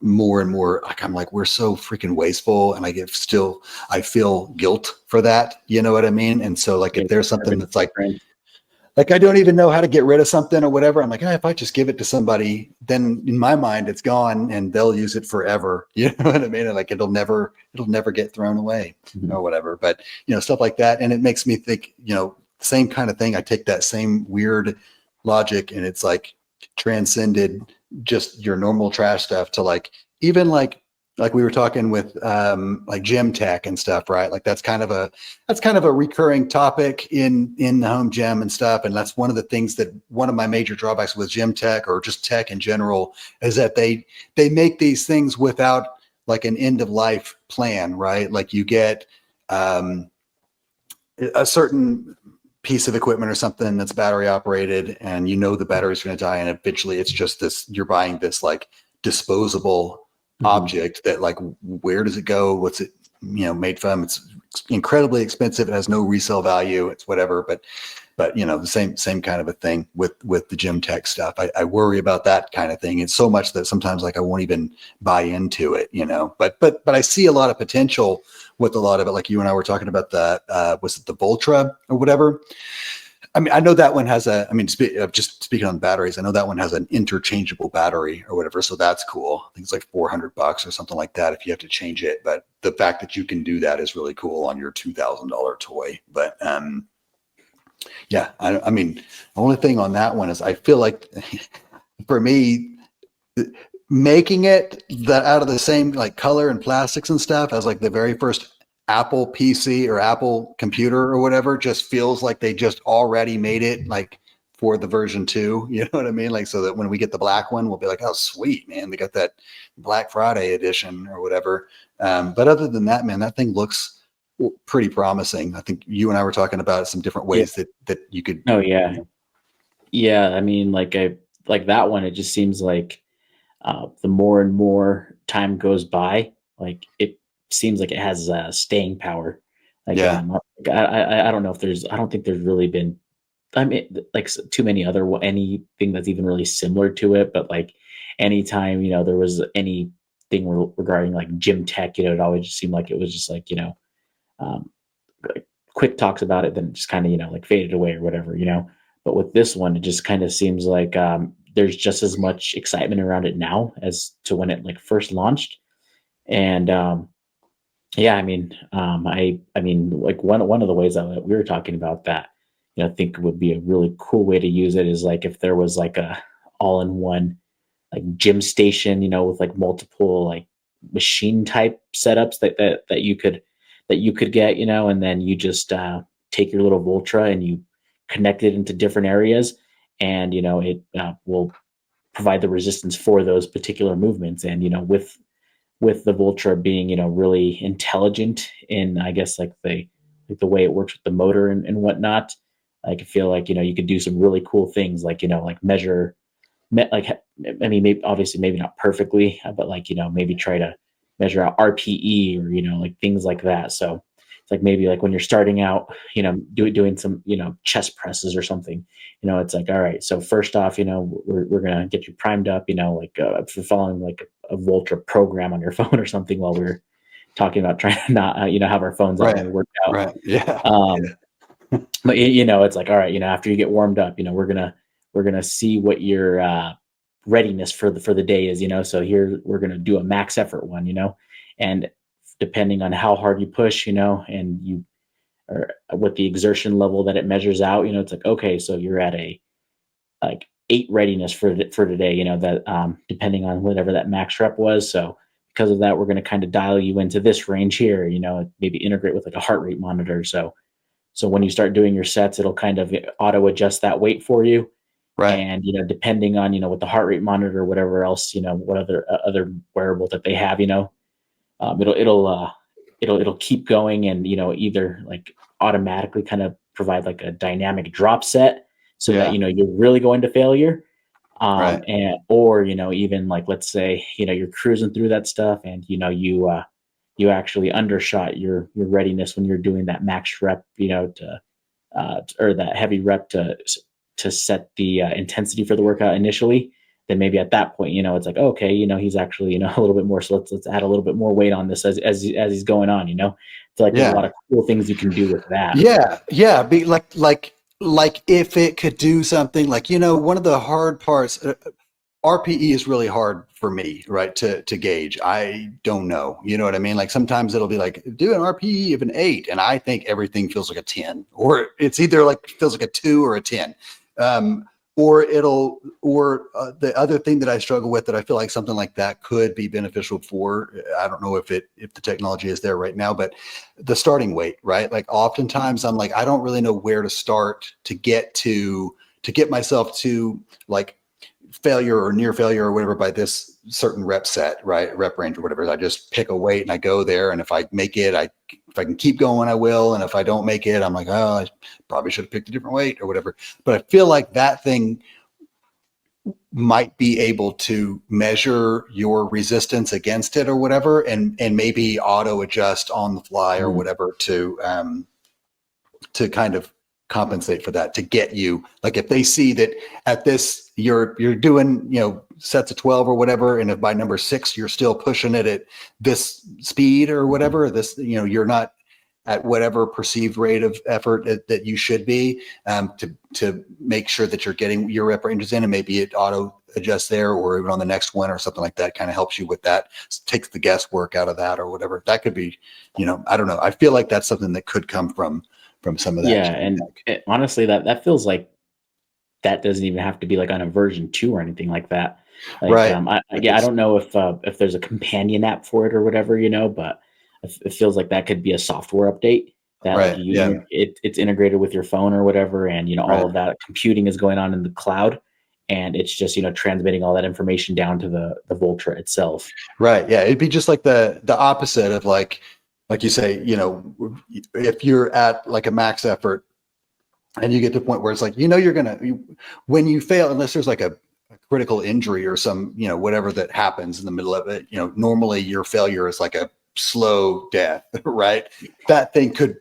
more and more like, I'm like, we're so freaking wasteful, and I feel guilt for that. You know what I mean? And so like if there's something that's like, like I don't even know how to get rid of something or whatever. I'm like, if I just give it to somebody, then in my mind it's gone and they'll use it forever. You know what I mean? And like it'll never get thrown away or whatever. But stuff like that. And it makes me think, same kind of thing. I take that same weird logic and it's like transcended just your normal trash stuff to like even like we were talking with like gym tech and stuff, right? Like that's kind of a recurring topic in the home gym and stuff. And that's one of the things that one of my major drawbacks with gym tech or just tech in general is that they make these things without like an end of life plan, right? Like you get a certain piece of equipment or something that's battery operated and the battery's going to die and eventually it's just this, you're buying this like disposable object that like where does it go, what's it made from, it's incredibly expensive, it has no resale value, it's whatever. But the same kind of a thing with the gym tech stuff. I worry about that kind of thing. It's so much that sometimes like I won't even buy into it, but I see a lot of potential with a lot of it. Like you and I were talking about the was it the Voltra or whatever. I mean, I know that one has just speaking on batteries, I know that one has an interchangeable battery or whatever. So that's cool. I think it's like $400 or something like that if you have to change it. But the fact that you can do that is really cool on your $2,000 toy. But yeah, I mean, the only thing on that one is I feel like for me, making it out of the same like color and plastics and stuff as like the very first Apple PC or Apple computer or whatever just feels like they just already made it like for the version 2, you know what I mean? Like, so that when we get the black one, we'll be like, oh sweet, man, they got that Black Friday edition or whatever. But other than that, man, that thing looks pretty promising. I think you and I were talking about some different ways that you could. Oh yeah. Yeah. I mean, like that one, it just seems like the more and more time goes by, like it seems like it has staying power. Like, I don't know if I don't think there's really been, I mean, like too many other, anything that's even really similar to it. But like anytime, there was anything regarding like gym tech, it always just seemed like it was just like, um, like quick talks about it, then it just kind of, like faded away or whatever. But with this one, it just kind of seems like there's just as much excitement around it now as to when it like first launched. And yeah, I mean, I mean, like one of the ways that we were talking about that, I think would be a really cool way to use it is like if there was like a all-in-one like gym station, with like multiple like machine type setups that you could get, and then you just take your little Voltra and you connect it into different areas, and it will provide the resistance for those particular movements. And with the Voltra being really intelligent in, I guess, like the way it works with the motor and whatnot, I could feel like you could do some really cool things like like measure like, I mean, maybe obviously maybe not perfectly, but like maybe try to measure out RPE or like things like that. So it's like maybe like when you're starting out, doing some chest presses or something, it's like, all right, so first off, we're gonna get you primed up, like for following like a Voltra program on your phone or something while we're talking about trying to not have our phones out when we work out. Right. Yeah. But it's like, all right, after you get warmed up, we're gonna see what your readiness for the day is. So here we're gonna do a max effort one. And depending on how hard you push, and you or with the exertion level that it measures out, it's like, okay, so you're at a like 8 readiness for today. That depending on whatever that max rep was. So because of that, we're going to kind of dial you into this range here. Maybe integrate with like a heart rate monitor. So when you start doing your sets, it'll kind of auto adjust that weight for you. Right. And depending on with the heart rate monitor, whatever else what other wearable that they have, it'll keep going and either like automatically kind of provide like a dynamic drop set so that you're really going to failure, Right. and or even like let's say you're cruising through that stuff and you actually undershot your readiness when you're doing that max rep, to or that heavy rep to set the intensity for the workout initially. Then maybe at that point, it's like, okay, he's actually, a little bit more. So let's add a little bit more weight on this as he's going on, I feel like there's a lot of cool things you can do with that. Yeah. Yeah. Be like like if it could do something like, one of the hard parts, RPE is really hard for me, right? To gauge. I don't know. You know what I mean? Like sometimes it'll be like, do an RPE of an 8, and I think everything feels like a 10, or it's either like feels like a 2 or a 10. Um, or the other thing that I struggle with that I feel like something like that could be beneficial for. I don't know if the technology is there right now, but the starting weight, right? Like oftentimes I'm like, I don't really know where to start to get myself to like failure or near failure or whatever by this certain rep set, right? Rep range or whatever. I just pick a weight and I go there. And if I make it, if I can keep going, I will. And if I don't make it, I'm like, oh, I probably should have picked a different weight or whatever. But I feel like that thing might be able to measure your resistance against it or whatever, and maybe auto adjust on the fly or whatever to kind of compensate for that, to get you, like if they see that at this you're doing sets of 12 or whatever, and if by number 6 you're still pushing it at this speed or whatever, this you're not at whatever perceived rate of effort that you should be, to make sure that you're getting your rep ranges in, and maybe it auto adjusts there or even on the next one or something like that, kind of helps you with that, takes the guesswork out of that or whatever. That could be, I don't know. I feel like that's something that could come from some of that. Yeah, and honestly, that feels like that doesn't even have to be like on a version 2 or anything like that. Like, Right. I don't know if there's a companion app for it or whatever, but it feels like that could be a software update that like Right. Yeah. it's integrated with your phone or whatever, and all Right. of that computing is going on in the cloud, and it's just transmitting all that information down to the Voltra itself. Right. Yeah. It'd be just like the opposite of like you say, if you're at like a max effort and you get to a point where it's like, when you fail, unless there's like a critical injury or some, whatever that happens in the middle of it, normally your failure is like a slow death, right? That thing could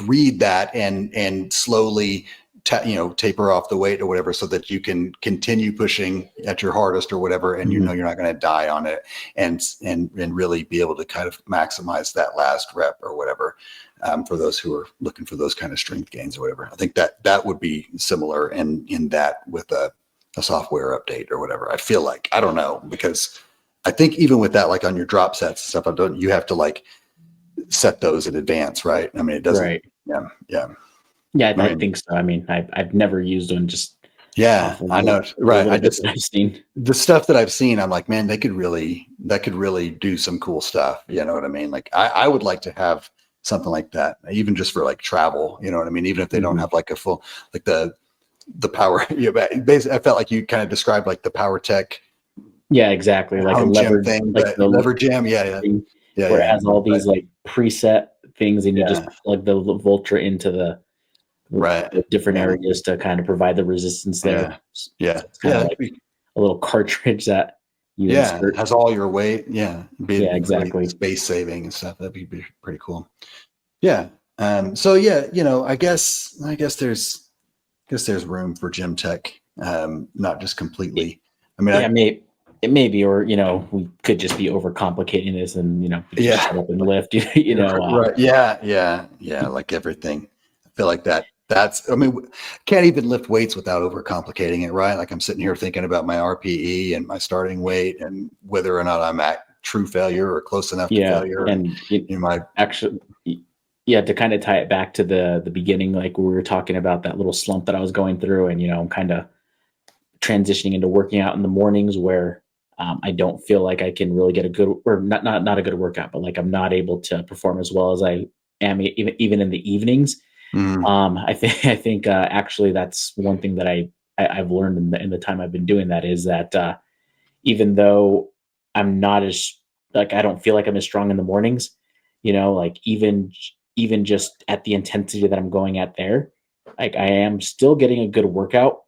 read that and slowly taper off the weight or whatever, so that you can continue pushing at your hardest or whatever, and you're not going to die on it, and really be able to kind of maximize that last rep or whatever. For those who are looking for those kind of strength gains or whatever, I think that would be similar in that with a software update or whatever. I feel like, I don't know, because I think even with that, like on your drop sets and stuff, you have to like set those in advance, right? I mean, it doesn't. Right. Yeah. Yeah. Yeah, I I mean, think so. I mean, I've never used one, just yeah, off of I know. the Right. little bit that I've seen. The stuff that I've seen, I'm like, man, that could really do some cool stuff. You know what I mean? Like I would like to have something like that, even just for like travel, you know what I mean? Even if they don't have like a full, like the power, basically, I felt like you kind of described like the power tech Yeah, exactly. Like a home gym levered, thing, like but the lever gym. Yeah. Yeah. thing Yeah. where it Yeah. has all Right. these like preset things, and you just Yeah. plug the Voltra into Right. the different Yeah. areas to kind of provide the resistance there. Yeah. So Yeah. it's kind Yeah. of like a little cartridge that you Yeah. It insert. has all your weight. Yeah. Be Yeah, really exactly. space saving and stuff. That'd be pretty cool. Yeah. So yeah, I guess there's room for gym tech. Not just It, completely. I mean, yeah, it may be, or we could just be overcomplicating this, and we just yeah, shut up and lift. You know, right. Yeah. Yeah. Yeah. Like everything. I feel like that's, I mean, can't even lift weights without overcomplicating it, right? Like I'm sitting here thinking about my RPE and my starting weight and whether or not I'm at true failure or close enough to yeah, failure. And and my, actually, yeah, to kind of tie it back to the beginning, like we were talking about that little slump that I was going through, and I'm kind of transitioning into working out in the mornings where I don't feel like I can really get a good, or not a good workout, but like I'm not able to perform as well as I am even in the evenings. mm, I think actually that's one thing that I've learned in the time I've been doing that, is that even though I'm not as, like, I don't feel like I'm as strong in the mornings, like even just at the intensity that I'm going at there, like I am still getting a good workout.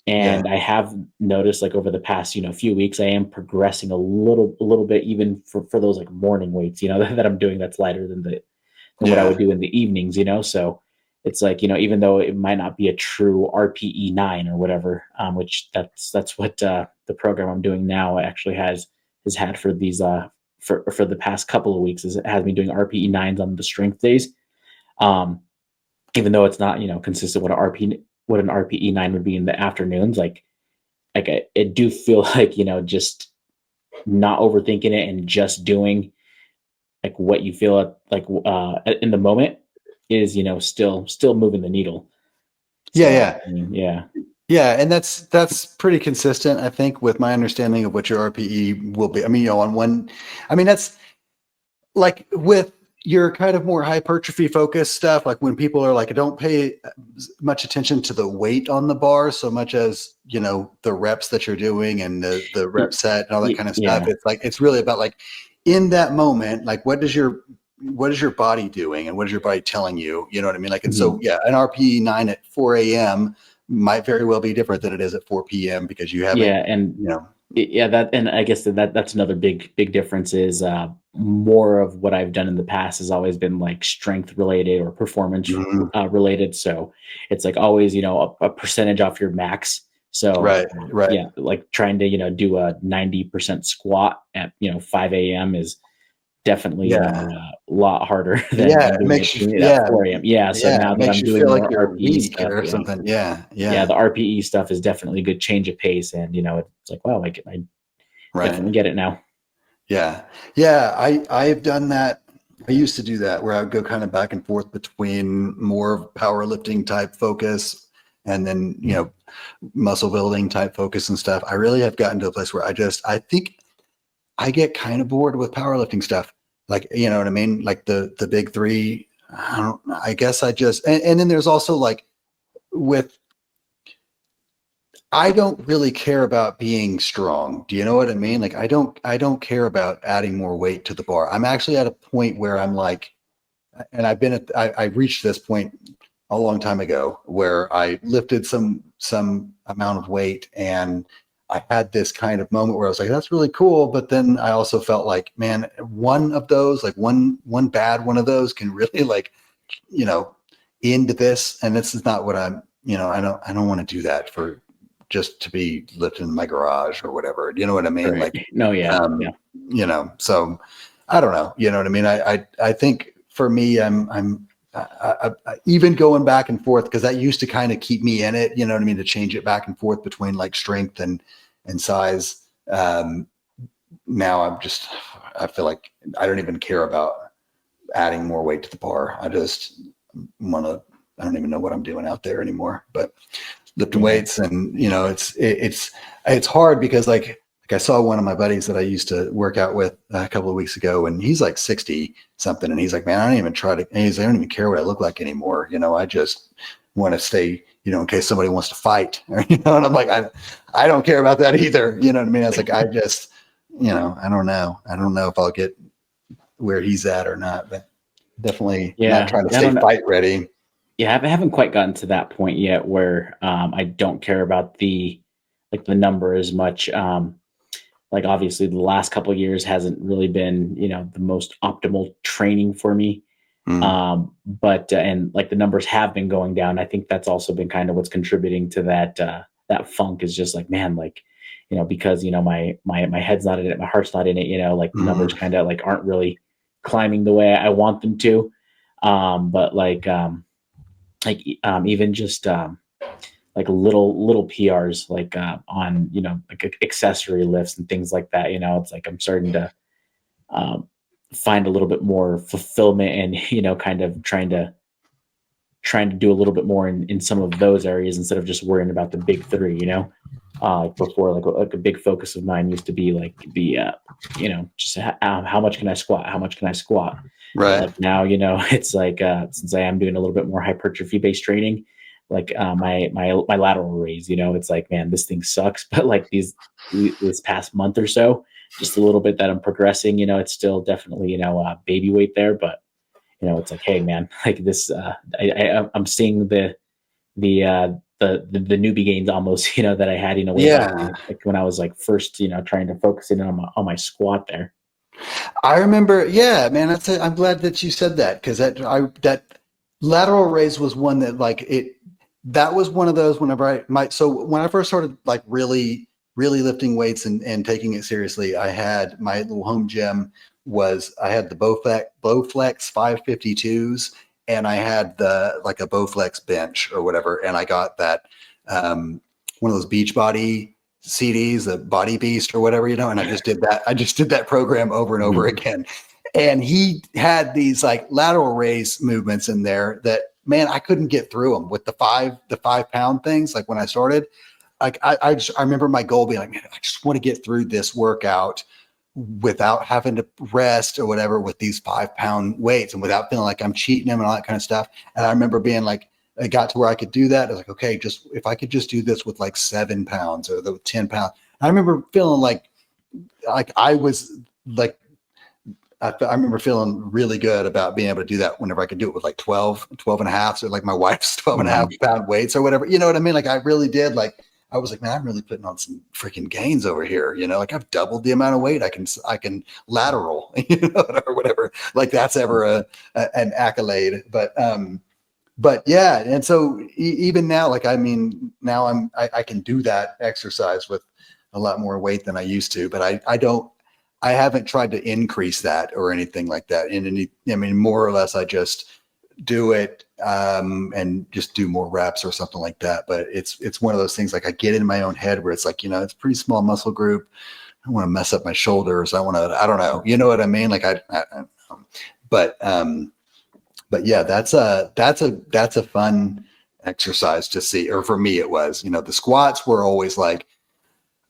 yeah, And I have noticed, like over the past few weeks, I am progressing a little bit, even for those like morning weights that I'm doing, that's lighter than what I would yeah, do in the evenings. So it's like, even though it might not be a true RPE 9 or whatever, which that's what the program I'm doing now actually has had for these for the past couple of weeks, is it has me doing RPE 9s on the strength days. Um, even though it's not, consistent what an RPE 9 would be in the afternoons, like I do feel like, just not overthinking it and just doing like what you feel in the moment is, still moving the needle. Yeah, So, yeah. I mean, yeah. Yeah, and that's pretty consistent, I think, with my understanding of what your RPE will be. I mean, on one, I mean, that's like with your kind of more hypertrophy focused stuff, like when people are like, don't pay much attention to the weight on the bar so much as, the reps that you're doing and the rep set and all that kind of stuff. Yeah. It's like, it's really about like in that moment, like what is your body doing and what is your body telling you? You know what I mean? Like, and so, Mhm. yeah, an RPE 9 at 4 a.m. might very well be different than it is at 4 p.m. because you haven't, Yeah. And you know, yeah, that, and I guess that's another big difference is more of what I've done in the past has always been like strength related or performance mhm, related. So it's like always, a percentage off your max. So right, right. yeah, like trying to, do a 90% squat at, 5 a.m. is definitely, Yeah. a lot harder Yeah. than It makes you, doing it at yeah. 4 a.m. Yeah. So Yeah. now It that makes I'm you doing feel like more you're RPE weak stuff, or yeah. something. Yeah. Yeah, Yeah. the RPE stuff is definitely a good change of pace, and it's like, wow, like I Right. definitely get it now. Yeah. Yeah. I've done that. I used to do that where I would go kind of back and forth between more powerlifting type focus and then, muscle building type focus and stuff. I really have gotten to a place where I think I get kind of bored with powerlifting stuff. Like, you know what I mean? Like the big three. I guess I just, and then there's also like with, I don't really care about being strong. Do you know what I mean? Like I don't care about adding more weight to the bar. I'm actually at a point where I'm like, and I reached this point a long time ago where I lifted some amount of weight and I had this kind of moment where I was like, that's really cool. But then I also felt like, man, one of those, like one bad one of those can really like, you know, end this. And this is not what I'm, I don't want to do that for just to be lifted in my garage or whatever. You know what I mean? Right. Like, No, yeah. um, Yeah. so I don't know. You know what I mean? I think for me, even going back and forth because that used to kind of keep me in it. You know what I mean? To change it back and forth between like strength and size. Now I feel like I don't even care about adding more weight to the bar. I just want to. I don't even know what I'm doing out there anymore. But lifting Yeah. weights and it's hard because like I saw one of my buddies that I used to work out with a couple of weeks ago and he's like 60 something and he's like, man, I don't even try to, I don't even care what I look like anymore. I just want to stay, in case somebody wants to fight or, and I'm like, I don't care about that either. You know what I mean? I was like, I just, I don't know. I don't know if I'll get where he's at or not, but definitely not Yeah. trying to I stay don't know. fight ready. Yeah, I haven't quite gotten to that point yet where I don't care about the number as much. Like obviously the last couple of years hasn't really been, the most optimal training for me. Mm, But and like the numbers have been going down. I think that's also been kind of what's contributing to that funk is just like, man, like, because my head's not in it, my heart's not in it, like the numbers mm, kind of like aren't really climbing the way I want them to. But even just like little PRs like on like accessory lifts and things like that. It's like I'm starting to um, find a little bit more fulfillment and kind of trying to do a little bit more in some of those areas instead of just worrying about the big three. Like before, like a big focus of mine used to be like just how much can I squat? How much can I squat? But right. like now, it's like since I am doing a little bit more hypertrophy based training, like my lateral raise, it's like, man, this thing sucks. But like this past month or so, just a little bit that I'm progressing, it's still definitely baby weight there, but it's like, hey man, like this I'm seeing the the newbie gains almost, that I had, way back Yeah. like when I was like first, trying to focus in on my squat there. I remember, yeah, man. I'm glad that you said that because that lateral raise was one that like it. That was one of those whenever so when I first started like really lifting weights and taking it seriously, I had my little home gym I had the Bowflex 552s and I had like a Bowflex bench or whatever, and I got that one of those Beachbody CDs, the Body Beast or whatever, and I just did that. I just did that program over and over again. And he had these like lateral raise movements in there that, man, I couldn't get through them with the 5-pound things. Like when I started, like I remember my goal being like, man, I just want to get through this workout without having to rest or whatever with these 5-pound weights and without feeling like I'm cheating them and all that kind of stuff. And I remember being like, I got to where I could do that. I was like, okay, just if I could just do this with like 7 pounds or the 10 pounds. I remember feeling like I was like, I remember feeling really good about being able to do that whenever I could do it with like 12 and a half. So like my wife's 12 and a half pound weights or whatever, you know what I mean? Like I really did. Like, I was like, man, I'm really putting on some freaking gains over here. Like I've doubled the amount of weight I can lateral, or whatever. Like that's ever an accolade. But yeah. And so even now, like, I mean, now I can do that exercise with a lot more weight than I used to, but I haven't tried to increase that or anything like that. I mean, more or less, I just do it and just do more reps or something like that. But it's one of those things, like I get in my own head where it's like, it's a pretty small muscle group. I don't want to mess up my shoulders. I don't know. You know what I mean? Like but yeah, that's a fun exercise to see, or for me, it was, the squats were always like,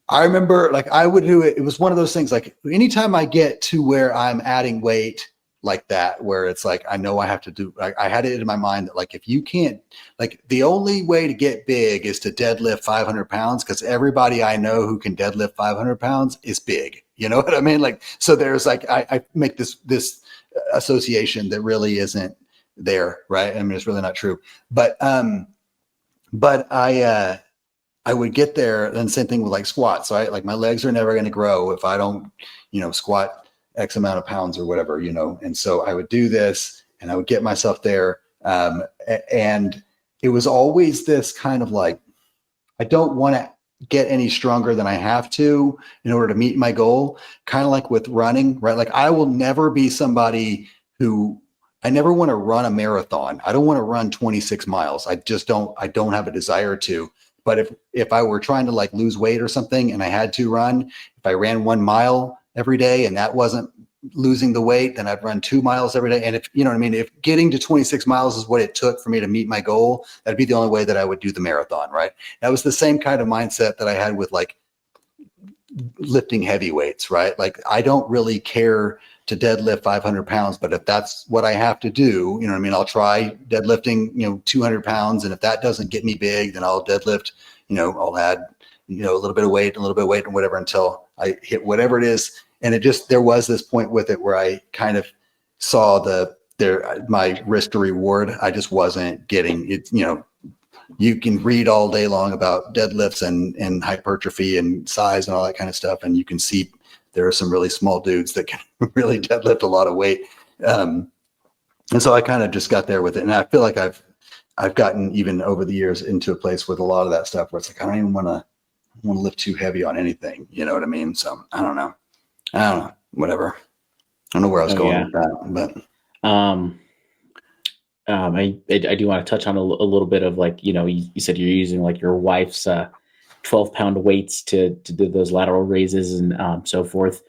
I remember like I would do it. It was one of those things like anytime I get to where I'm adding weight like that, where it's like, I know I have to do, I had it in my mind that like, if you can't, like the only way to get big is to deadlift 500 pounds. Cause everybody I know who can deadlift 500 pounds is big. You know what I mean? Like, so there's like, I make this association that really isn't there. Right. I mean, it's really not true, but I would get there, and same thing with like squats. So like my legs are never going to grow if I don't, squat X amount of pounds or whatever, And so I would do this and I would get myself there. And it was always this kind of like, I don't want to get any stronger than I have to in order to meet my goal. Kind of like with running, right? Like I will never be somebody I never want to run a marathon. I don't want to run 26 miles. I don't have a desire to. But if I were trying to like lose weight or something and I had to run, if I ran 1 mile every day and that wasn't losing the weight, then I'd run 2 miles every day. And if, you know what I mean, if getting to 26 miles is what it took for me to meet my goal, that'd be the only way that I would do the marathon, right? That was the same kind of mindset that I had with like lifting heavy weights, right? Like I don't really care to deadlift 500 pounds, but if that's what I have to do, you know what I mean? I'll try deadlifting, 200 pounds. And if that doesn't get me big, then I'll deadlift, I'll add, a little bit of weight and whatever until I hit whatever it is. And there was this point with it where I kind of saw my risk to reward. I just wasn't getting it, you can read all day long about deadlifts and hypertrophy and size and all that kind of stuff. And you can see there are some really small dudes that can really deadlift a lot of weight. And so I kind of just got there with it. And I feel like I've gotten even over the years into a place with a lot of that stuff where it's like, I don't even want to lift too heavy on anything. You know what I mean? So I don't know, whatever. I don't know where I was going with that, but, I do want to touch on a little bit of like, you said you're using like your wife's 12-pound weights to do those lateral raises and so forth.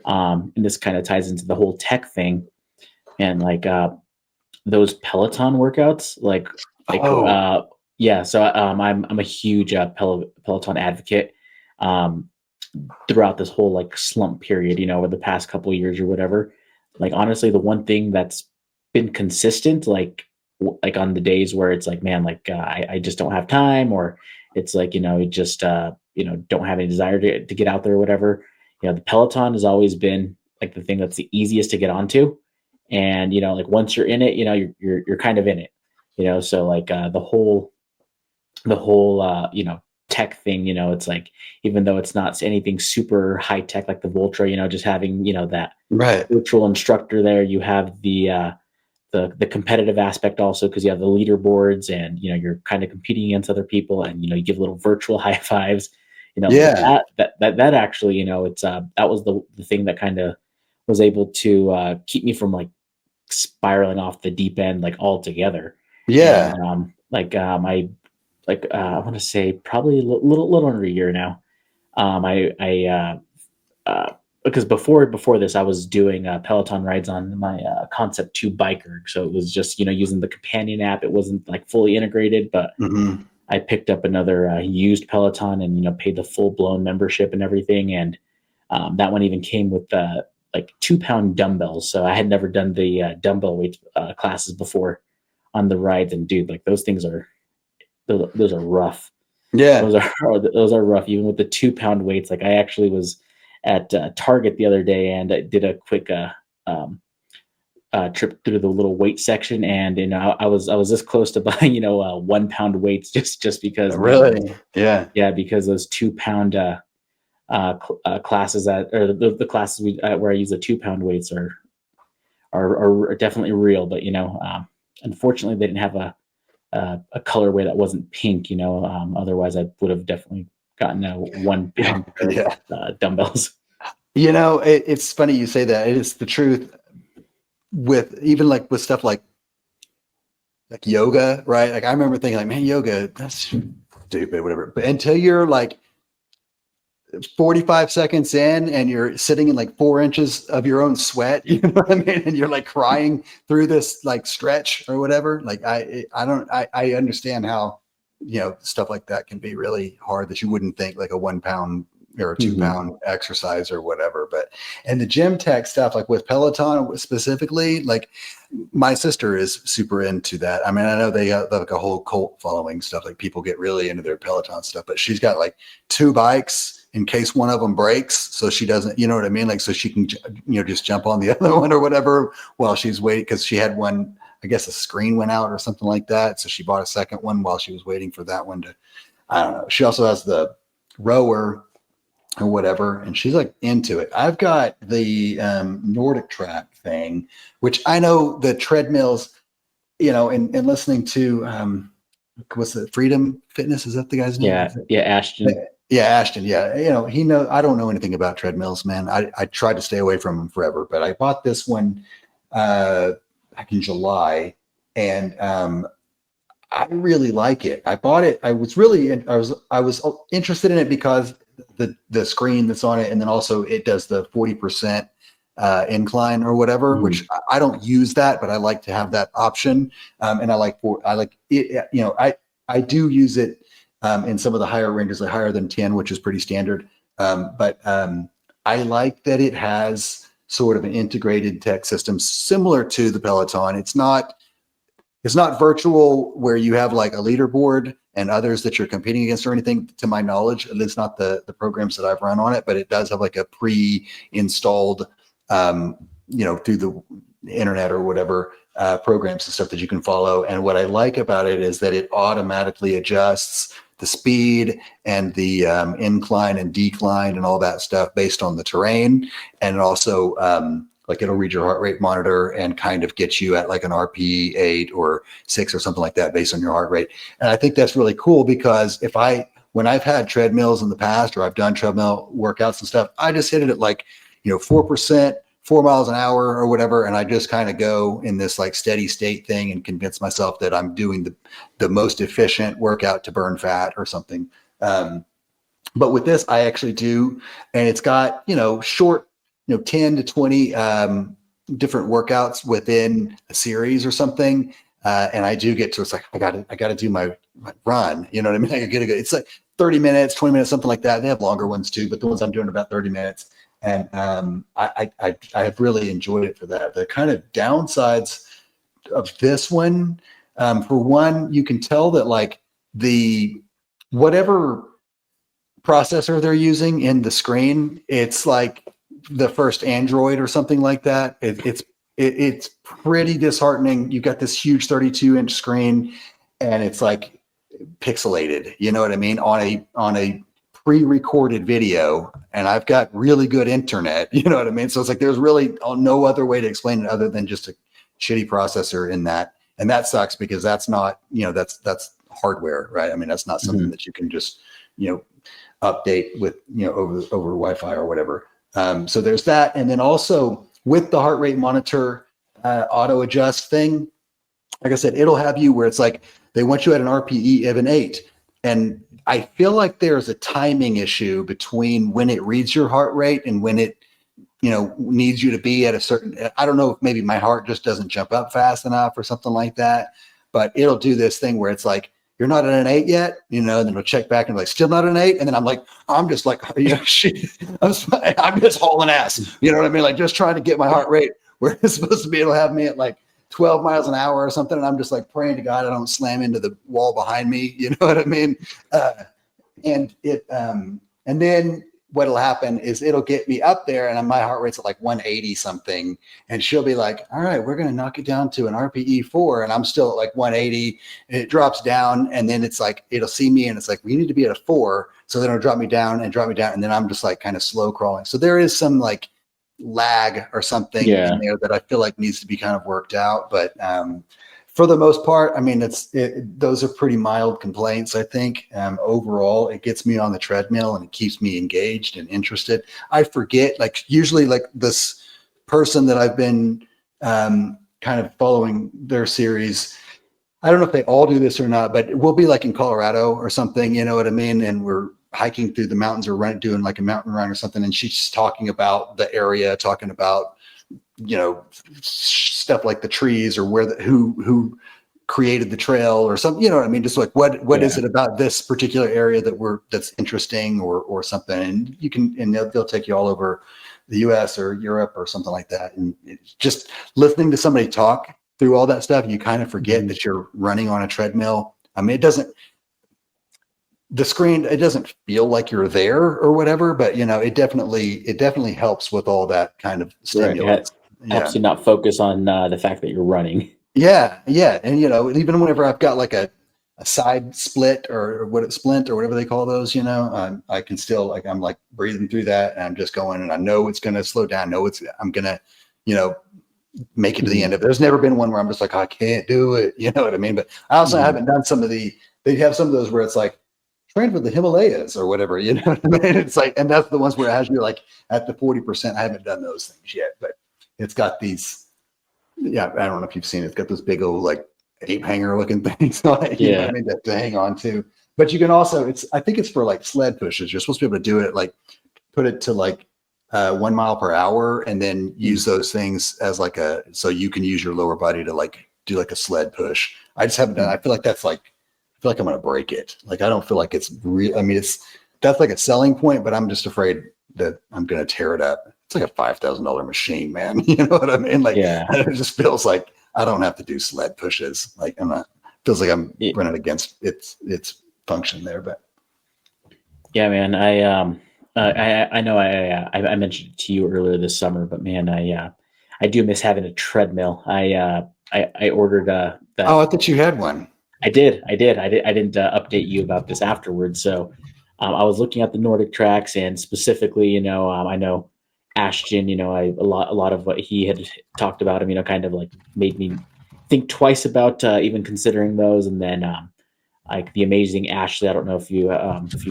And this kind of ties into the whole tech thing and like those Peloton workouts, yeah. So I'm a huge Peloton advocate throughout this whole like slump period, over the past couple of years or whatever. Like honestly, the one thing that's been consistent, like on the days where it's like, man, like I just don't have time, or it's like, you just don't have any desire to get out there or whatever. The Peloton has always been like the thing that's the easiest to get onto. And, like once you're in it, you're kind of in it, so like the whole tech thing, it's like, even though it's not anything super high tech, like the Voltra, just having, that right. virtual instructor there, you have the competitive aspect also, because you have the leaderboards and, you're kind of competing against other people and, you give little virtual high fives, Yeah. that actually, it's that was the thing that kind of was able to keep me from like spiraling off the deep end like altogether. Yeah. And I want to say probably a little under a year now. Because before this, I was doing Peloton rides on my Concept 2 biker. So it was just, using the companion app. It wasn't like fully integrated, but Hmm. I picked up another used Peloton and, paid the full blown membership and everything. And that one even came with like 2-pound dumbbells. So I had never done the dumbbell weight classes before on the rides. And dude, like those are rough. Yeah. Those are rough, even with the 2-pound weights. Like I actually was at Target the other day and I did a quick um, trip through the little weight section, and I was this close to buying 1-pound weights just because, man, Really? Yeah. yeah, because those 2-pound classes or the classes where I use the 2-pound weights are definitely real, but unfortunately they didn't have a colorway that wasn't pink. Otherwise I would have definitely gotten a 1-pound pair of Yeah. dumbbells. It's funny you say that. It is the truth with even like with stuff like yoga, right? Like I remember thinking like, man, yoga, that's stupid, whatever. But until you're like 45 seconds in and you're sitting in like 4 inches of your own sweat, you know what I mean? And you're like crying through this like stretch or whatever. Like I understand how, stuff like that can be really hard that you wouldn't think like a 1 pound or a 2 pound exercise or whatever. And the gym tech stuff, like with Peloton specifically, like my sister is super into that. I mean, I know they got like a whole cult following stuff. Like people get really into their Peloton stuff, but she's got like 2 bikes in case one of them breaks. So she doesn't, you know what I mean? Like, so she can, just jump on the other one or whatever while she's waiting. Cause she had one, I guess a screen went out or something like that. So she bought a second one while she was waiting for that one to, I don't know. She also has the rower or whatever, and she's like into it. I've got the Nordic track thing, which I know the treadmills, and listening to what's the Freedom Fitness, is that the guy's name? Yeah, Ashton. Yeah, Ashton. Yeah, he knows. I don't know anything about treadmills, man. I tried to stay away from them forever, but I bought this one back in July, and I really like it. I bought it. I was interested in it because the screen that's on it, and then also it does the 40% incline or whatever, which I don't use that, but I like to have that option. And I like it. I do use it in some of the higher ranges, like higher than 10, which is pretty standard. But I like that it has sort of an integrated tech system similar to the Peloton. It's not virtual where you have like a leaderboard and others that you're competing against or anything, to my knowledge. At least not the programs that I've run on it, but it does have like a pre-installed, through the internet or whatever, programs and stuff that you can follow. And what I like about it is that it automatically adjusts the speed and the incline and decline and all that stuff based on the terrain. And it also, like it'll read your heart rate monitor and kind of get you at like an RP 8 or 6 or something like that based on your heart rate. And I think that's really cool because when I've had treadmills in the past or I've done treadmill workouts and stuff, I just hit it at like, 4%, 4 miles an hour or whatever. And I just kind of go in this like steady state thing and convince myself that I'm doing the most efficient workout to burn fat or something. But with this, I actually do. And it's got, short, 10 to 20 different workouts within a series or something. And I do get to, it's like, I got to do my run. You know what I mean? It's like 30 minutes, 20 minutes, something like that. They have longer ones too, but the ones I'm doing are about 30 minutes. And I have really enjoyed it for that. The kind of downsides of this one, for one, you can tell that like whatever processor they're using in the screen, it's like the first Android or something like that. It's pretty disheartening. You've got this huge 32-inch screen and it's like pixelated, you know what I mean? On a pre-recorded video, and I've got really good internet, you know what I mean? So it's like there's really no other way to explain it other than just a shitty processor in that. And that sucks because that's not, that's hardware, right? I mean, that's not something that you can just, update with, over Wi-Fi or whatever. So there's that. And then also with the heart rate monitor, auto adjust thing. Like I said, it'll have you where it's like they want you at an RPE of an 8. And I feel like there's a timing issue between when it reads your heart rate and when it, needs you to be at a certain, I don't know if maybe my heart just doesn't jump up fast enough or something like that, but it'll do this thing where it's like, you're not at an 8 yet, and then it'll check back and like, still not an 8. And then I'm like, I'm just like, I'm just hauling ass. You know what I mean? Like just trying to get my heart rate where it's supposed to be. It'll have me at like 12 miles an hour or something. And I'm just like praying to God I don't slam into the wall behind me. You know what I mean? And then what'll happen is it'll get me up there and my heart rate's at like 180 something. And she'll be like, all right, we're going to knock it down to an RPE 4. And I'm still at like 180 and it drops down. And then it's like, it'll see me and it's like, we need to be at a 4. So then it'll drop me down. And then I'm just like kind of slow crawling. So there is some like lag or something in there that I feel like needs to be kind of worked out. But for the most part, I mean, those are pretty mild complaints. I think overall, it gets me on the treadmill and it keeps me engaged and interested. I forget, like usually, like this person that I've been kind of following their series. I don't know if they all do this or not, but we'll be like in Colorado or something. You know what I mean? And we're hiking through the mountains or doing like a mountain run or something. And she's talking about the area, talking about stuff like the trees or who created the trail or something, you know what I mean? Just like what is it about this particular area that's interesting or something. And they'll take you all over the US or Europe or something like that. And just listening to somebody talk through all that stuff, you kind of forget that you're running on a treadmill. I mean, it doesn't feel like you're there or whatever, but it definitely helps with all that kind of stimulus. Right. Helps you not focus on the fact that you're running. Yeah. And even whenever I've got like a side split or splint or whatever they call those, I can still like I'm like breathing through that and I'm just going and I know it's going to slow down. I'm going to make it to the end of it. There's never been one where I'm just like I can't do it. You know what I mean? But I also haven't done they have some of those where it's like trained with the Himalayas or whatever, you know what I mean? It's like, and that's the ones where it has you like at the 40%. I haven't done those things yet, but it's got these, I don't know if you've seen it. It's got those big old like ape hanger looking things on it, you know what I mean, to hang on to. But you can also, I think it's for like sled pushes. You're supposed to be able to do it, like put it to like 1 mile per hour and then use those things as like so you can use your lower body to like do like a sled push. I just haven't done, I feel like that's like, I feel like I'm going to break it. Like, I don't feel like it's real. I mean, that's like a selling point, but I'm just afraid that I'm going to tear it up. It's like a $5,000 machine, man. You know what I mean? Like, it just feels like I don't have to do sled pushes. Like feels like I'm running against its function there, but. Yeah, man. I know I mentioned it to you earlier this summer, but man, I do miss having a treadmill. I ordered that. Oh, I thought you had one. I did. I didn't update you about this afterwards. So I was looking at the Nordic tracks and specifically, I know Ashton, a lot of what he had talked about him, kind of like made me think twice about even considering those. And then like the amazing Ashley, I don't know if you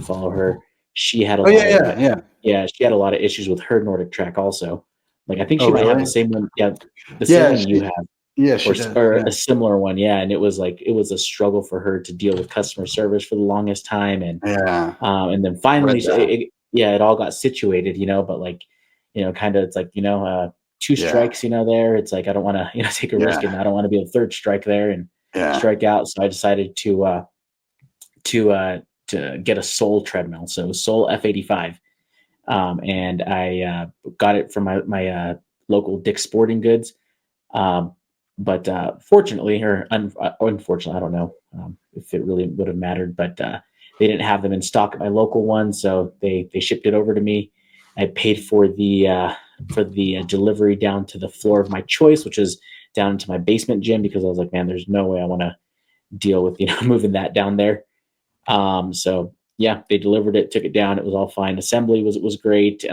follow her. She had she had a lot of issues with her Nordic track also. Like I think she might have the same one. Yeah, the same one you have. Yeah, or a similar one. Yeah. And it was a struggle for her to deal with customer service for the longest time. And, and then finally, it all got situated, but like, kind of, it's like, 2 strikes, there, it's like, I don't want to, take a risk and I don't want to be a third strike there and strike out. So I decided to get a Soul treadmill. So Soul F85. And I got it from my local Dick's Sporting Goods. But fortunately, or unfortunately, I don't know if it really would have mattered, but they didn't have them in stock at my local one, so they shipped it over to me. I paid for the delivery down to the floor of my choice, which is down into my basement gym, because I was like, man, there's no way I want to deal with moving that down there. So yeah, they delivered it, took it down. It was all fine. Assembly was great,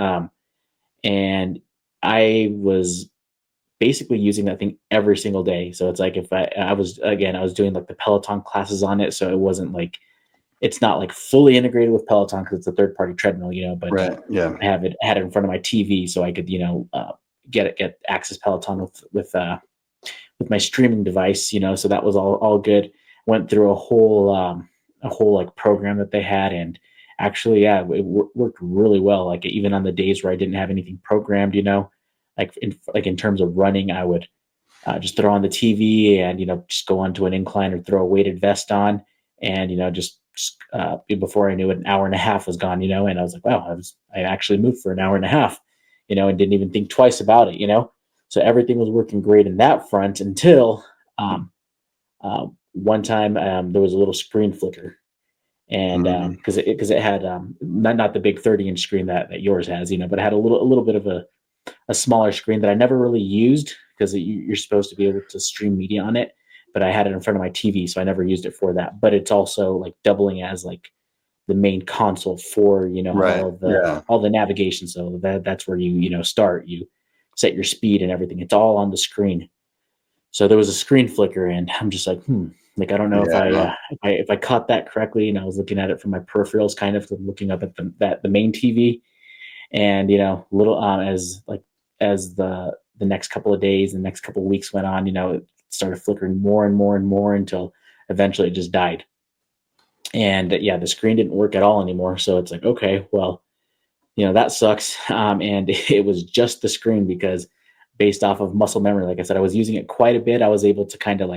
and I was basically using that thing every single day. So it's like if I was doing like the Peloton classes on it. So it wasn't like, it's not like fully integrated with Peloton because it's a third party treadmill, but I had it in front of my TV so I could, get access Peloton with with my streaming device, so that was all good. Went through a whole like program that they had, and actually, yeah, worked really well. Like even on the days where I didn't have anything programmed, like in terms of running, I would just throw on the TV and just go onto an incline or throw a weighted vest on, and before I knew it, an hour and a half was gone. And I was like, wow, I actually moved for an hour and a half, and didn't even think twice about it. So everything was working great in that front until one time there was a little screen flicker, and Mhm. because it had not the big 30-inch screen that yours has, but it had a little bit of a smaller screen that I never really used because you're supposed to be able to stream media on it. But I had it in front of my TV, so I never used it for that. But it's also like doubling as like the main console for Right. Yeah. all the navigation. So that's where start. You set your speed and everything. It's all on the screen. So there was a screen flicker, and I'm just like, like I don't know Yeah. if I caught that correctly. And I was looking at it from my peripherals, kind of looking up at the main TV, and little as the next couple of days and next couple of weeks went on, it started flickering more and more and more until eventually it just died. And yeah, the screen didn't work at all anymore. So it's like, okay, well, that sucks. And it was just the screen because based off of muscle memory, like I said, I was using it quite a bit. I was able to kind of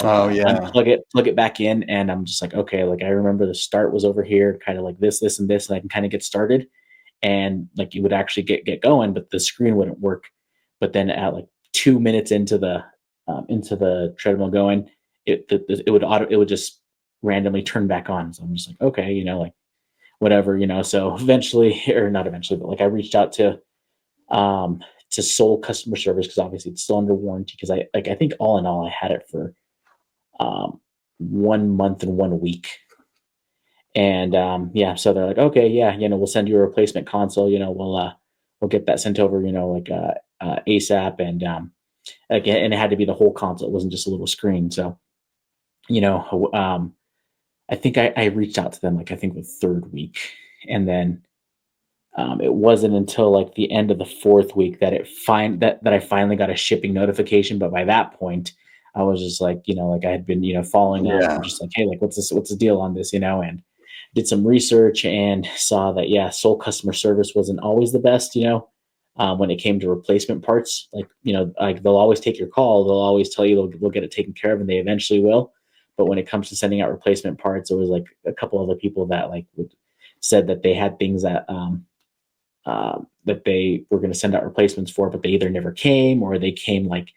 Oh, yeah. unplug it, plug it back in, and I'm just like, okay, like I remember the start was over here, kind of like this, and this, and I can kind of get started, and like you would actually get going, but the screen wouldn't work. But then at like 2 minutes into the treadmill going, it would just randomly turn back on. So I'm just like, okay, like whatever. So eventually, or not eventually, but like I reached out um to Soul customer service because obviously it's still under warranty because I think all in all I had it for 1 month and 1 week. And yeah, so they're like, okay, yeah, we'll send you a replacement console. We'll get that sent over. ASAP. And again, and it had to be the whole console. It wasn't just a little screen. So you know, I think I reached out to them like I think the third week, and then it wasn't until like the end of the fourth week that that I finally got a shipping notification. But by that point, I was just like, like I had been, following up and Yeah. just like, hey, like what's the deal on this, and did some research and saw that yeah, Soul customer service wasn't always the best, when it came to replacement parts. Like, like they'll always take your call, they'll always tell you they'll get it taken care of, and they eventually will. But when it comes to sending out replacement parts, there was like a couple other people that said that they had things that they were going to send out replacements for, but they either never came or they came like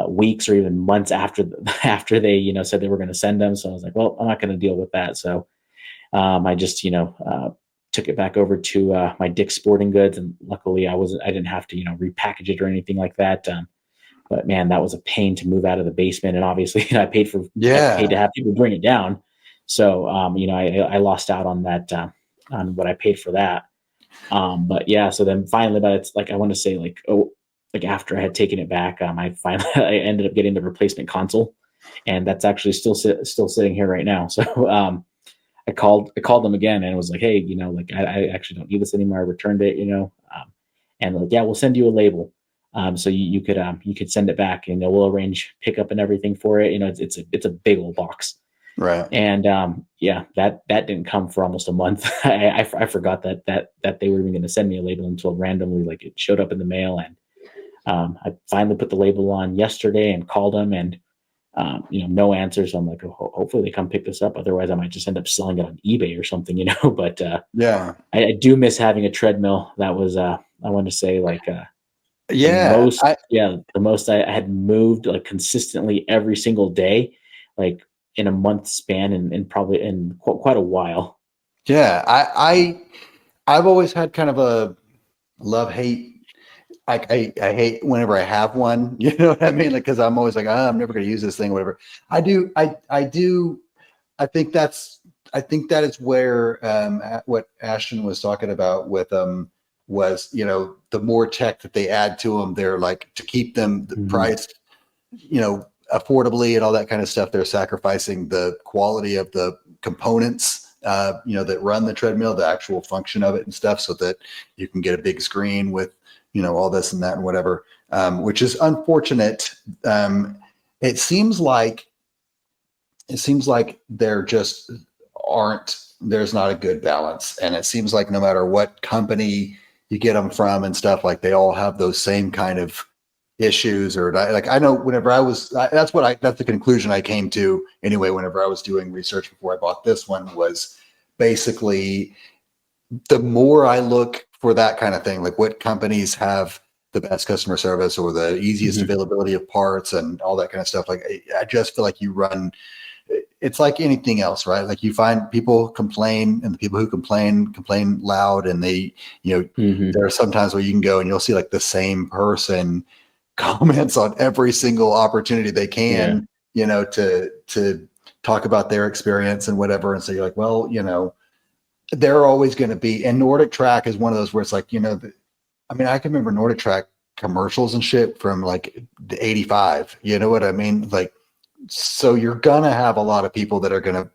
weeks or even months after after they said they were going to send them. So I was like, well, I'm not going to deal with that. So I just took it back over to my Dick's Sporting Goods, and luckily I didn't have to repackage it or anything like that. But man, that was a pain to move out of the basement, and obviously I paid to Yeah. have people bring it down. So I lost out on that on what I paid for that. But yeah, so then finally, but it's like I want to say like after I had taken it back, I finally I ended up getting the replacement console, and that's actually still sitting here right now. So I called them again and it was like, hey, like I actually don't need this anymore. I returned it, and like yeah, we'll send you a label. So you could send it back, and we'll arrange pickup and everything for it. It's a big old box. Right. And yeah, that didn't come for almost a month. I forgot that they were even going to send me a label until randomly like it showed up in the mail, and I finally put the label on yesterday and called them, and no answer. So I'm like, oh, hopefully they come pick this up. Otherwise, I might just end up selling it on eBay or something, But Yeah. I do miss having a treadmill. That was I want to say like Yeah. the most I had moved like consistently every single day, like in a month span, and probably in quite a while. Yeah. I've always had kind of a love hate. I hate whenever I have one. You know what I mean? Like, because I'm always like, I'm never going to use this thing, whatever. I do. I do. I think that's. I think that is where what Ashton was talking about with was the more tech that they add to them, they're like to keep them the Mhm. price affordably and all that kind of stuff. They're sacrificing the quality of the components, that run the treadmill, the actual function of it and stuff, so that you can get a big screen with, all this and that and whatever. which is unfortunate. It seems like there just there's not a good balance. And it seems like no matter what company you get them from and stuff, like they all have those same kind of issues. Or like, I know whenever that's the conclusion I came to anyway, whenever I was doing research before I bought this one, was basically the more I look for that kind of thing, like what companies have the best customer service or the easiest availability of parts and all that kind of stuff. Like, I just feel like it's like anything else, right? Like you find people complain, and the people who complain loud, and they, there are some times where you can go and you'll see like the same person comments on every single opportunity they can, to talk about their experience and whatever. And so you're like, well, they're always going to be, and Nordic Track is one of those where it's like, I can remember Nordic Track commercials and shit from like the 85, you know what I mean? Like, so you're going to have a lot of people that are going to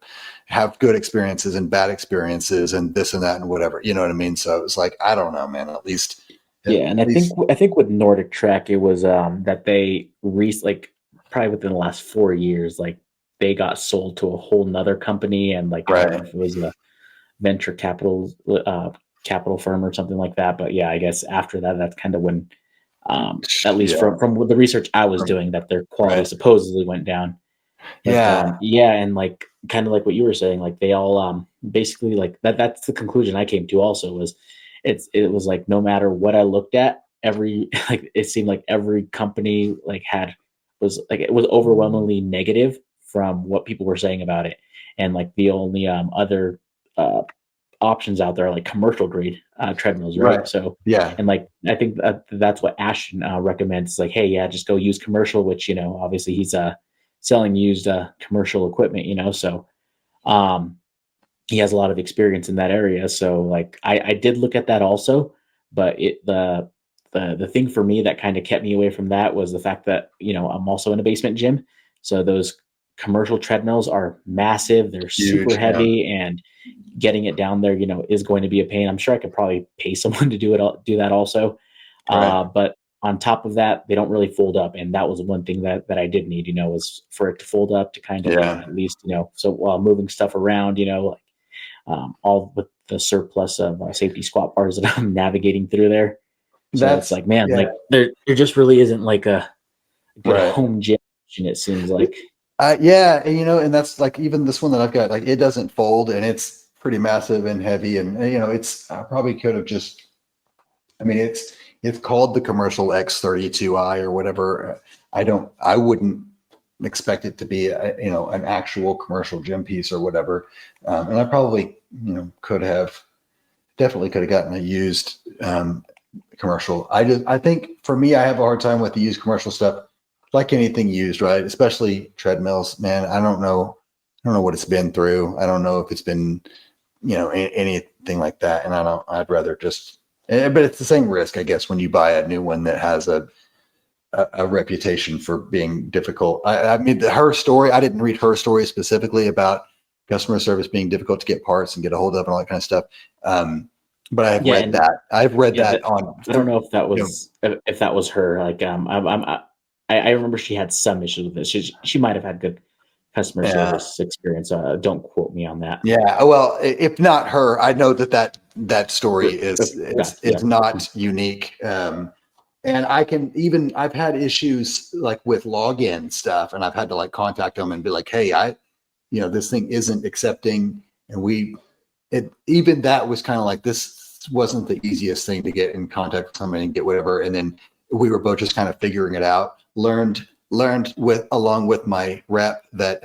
have good experiences and bad experiences and this and that and whatever, you know what I mean? So it's like, I don't know, man, at least. And I think with Nordic Track, it was that they like probably within the last 4 years, like they got sold to a whole nother company, and like I don't know if it was a venture capital firm or something like that. But yeah, I guess after that, that's kind of when, at least from the research I was doing, that their quality supposedly went down. But, and like kind of like what you were saying, like they all basically like that's the conclusion I came to also, was it was like no matter what I looked at, like it seemed like every company like it was overwhelmingly negative from what people were saying about it. And like the only other options out there are like commercial grade treadmills, right? So and like I think that's what Ashton recommends. Like, hey, just go use commercial, which obviously he's selling used commercial equipment, so he has a lot of experience in that area. So like I did look at that also, but the thing for me that kind of kept me away from that was the fact that I'm also in a basement gym, so those commercial treadmills are massive. They're super heavy, and getting it down there, is going to be a pain. I'm sure I could probably pay someone to do that also. But on top of that, they don't really fold up. And that was one thing that I did need, was for it to fold up to kind of at least, so while moving stuff around, all with the surplus of safety squat bars that I'm navigating through there. So it's like, man, like there just really isn't like a good home gym, it seems like. And that's like, even this one that I've got, like it doesn't fold, and it's pretty massive and heavy, and I probably could have just, it's called the commercial X32i or whatever. I wouldn't expect it to be an actual commercial gym piece or whatever, and I probably definitely could have gotten a used commercial. I think for me, I have a hard time with the used commercial stuff. Like anything used, right? Especially treadmills, man. I don't know what it's been through. I don't know if it's been, anything like that. And I'd rather just, but it's the same risk, I guess, when you buy a new one that has a reputation for being difficult. Her story, I didn't read her story specifically about customer service being difficult to get parts and get a hold of and all that kind of stuff. But I've read that. I've read that on. I don't know if that was her. Like, I remember she had some issues with this. She might have had good customer service experience. Don't quote me on that. Yeah. Well, if not her, I know that story is not unique. And I've had issues like with login stuff, and I've had to like contact them and be like, hey, this thing isn't accepting. And even that was kind of like, this wasn't the easiest thing to get in contact with somebody and get whatever. And then we were both just kind of figuring it out. Learned along with my rep that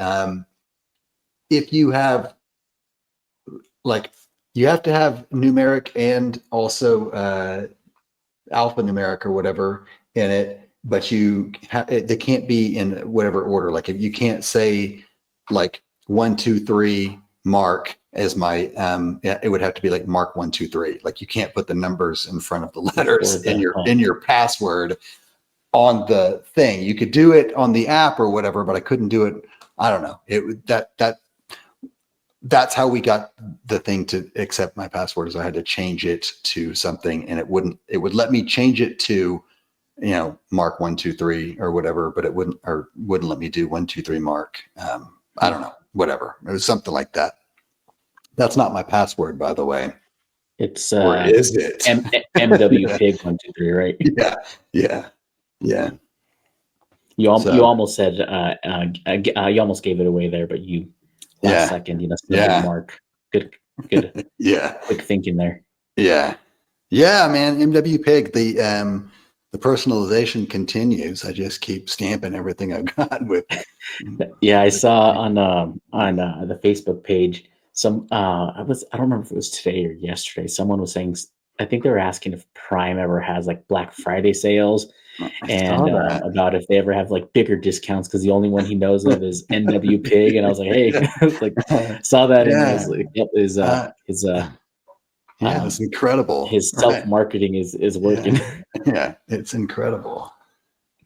if you have you have to have numeric and also alphanumeric or whatever in it, but they can't be in whatever order. Like, if you can't say like 1, 2, 3 mark as my it would have to be like mark 1, 2, 3. Like, you can't put the numbers in front of the letters in your password on the thing. You could do it on the app or whatever, but I couldn't do it. I don't know. That's how we got the thing to accept my password, is I had to change it to something, and it would let me change it to mark 1, 2, 3 or whatever, but it wouldn't let me do 1, 2, 3 mark. I don't know, whatever. It was something like that. That's not my password, by the way. It's Or is it? MW Pig 123, right? Yeah. You almost said you almost gave it away there, but you last second, Mark. Good. Yeah. Quick thinking there. Yeah, man. MW Pig. The personalization continues. I just keep stamping everything I've got with. Yeah, I saw on the Facebook page I don't remember if it was today or yesterday. Someone was saying, I think they were asking if Prime ever has like Black Friday sales, and about if they ever have like bigger discounts, because the only one he knows of is NW Pig. And I was like, hey, like saw that, and I was like, yep, it's incredible. His self-marketing is working. Yeah, it's incredible.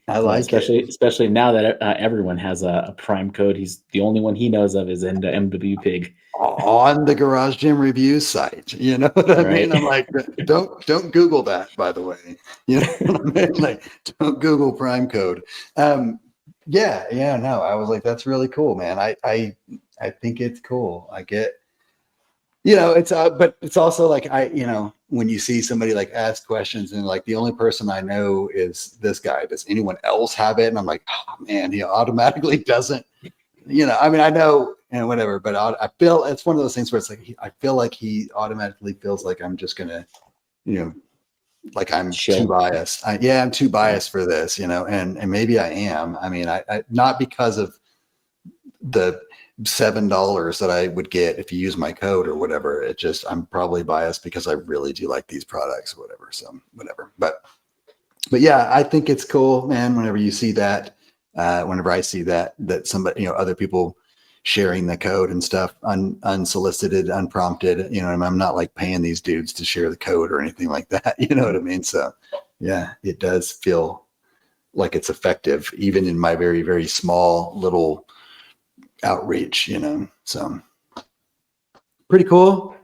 I like it. Especially now that everyone has a Prime code. He's the only one he knows of is MW Pig. On the Garage Gym review site. You know what I mean? I'm like, don't Google that, by the way. You know what I mean? Like, don't Google Prime code. No, I was like, that's really cool, man. I think it's cool. I get, it's but it's also like, when you see somebody like ask questions and like the only person I know is this guy, does anyone else have it? And I'm like, oh man, he automatically doesn't, I mean, I know and whatever, but I feel it's one of those things where it's like, I feel like he automatically feels like I'm just going to, like I'm too biased. I'm too biased for this, and maybe I am. I mean, I not because of the $7 that I would get if you use my code or whatever. It just, I'm probably biased because I really do like these products or whatever. So whatever, but yeah, I think it's cool, man. Whenever you see that, whenever I see that somebody, other people sharing the code and stuff unsolicited, unprompted, I'm not like paying these dudes to share the code or anything like that. You know what I mean? So yeah, it does feel like it's effective even in my very, very small little outreach, so pretty cool.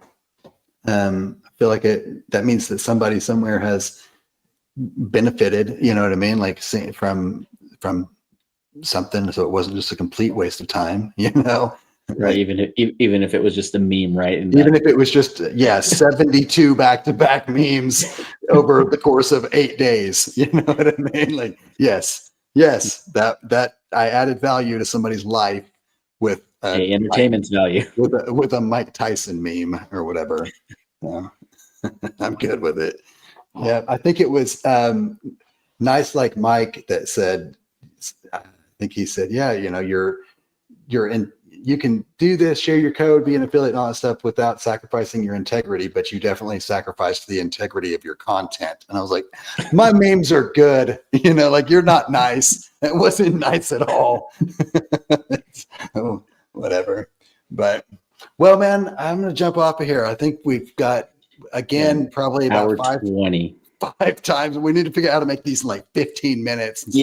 I feel like that means that somebody somewhere has benefited, you know what I mean? Like from something. So it wasn't just a complete waste of time, Right. Even if it was just a meme, right? And even if it was just 72 back-to-back memes over the course of 8 days, you know what I mean? Like, yes, that I added value to somebody's life with entertainment value with a Mike Tyson meme or whatever. I'm good with it. Yeah, I think it was Nice Like Mike that said, I think he said, you can do this, share your code, be an affiliate and all that stuff without sacrificing your integrity, but you definitely sacrificed the integrity of your content. And I was like, my memes are good. Like, you're not nice. It wasn't nice at all. So, whatever. But well, man, I'm going to jump off of here. I think we've got, again, probably about 5 times. We need to figure out how to make these in like 15 minutes.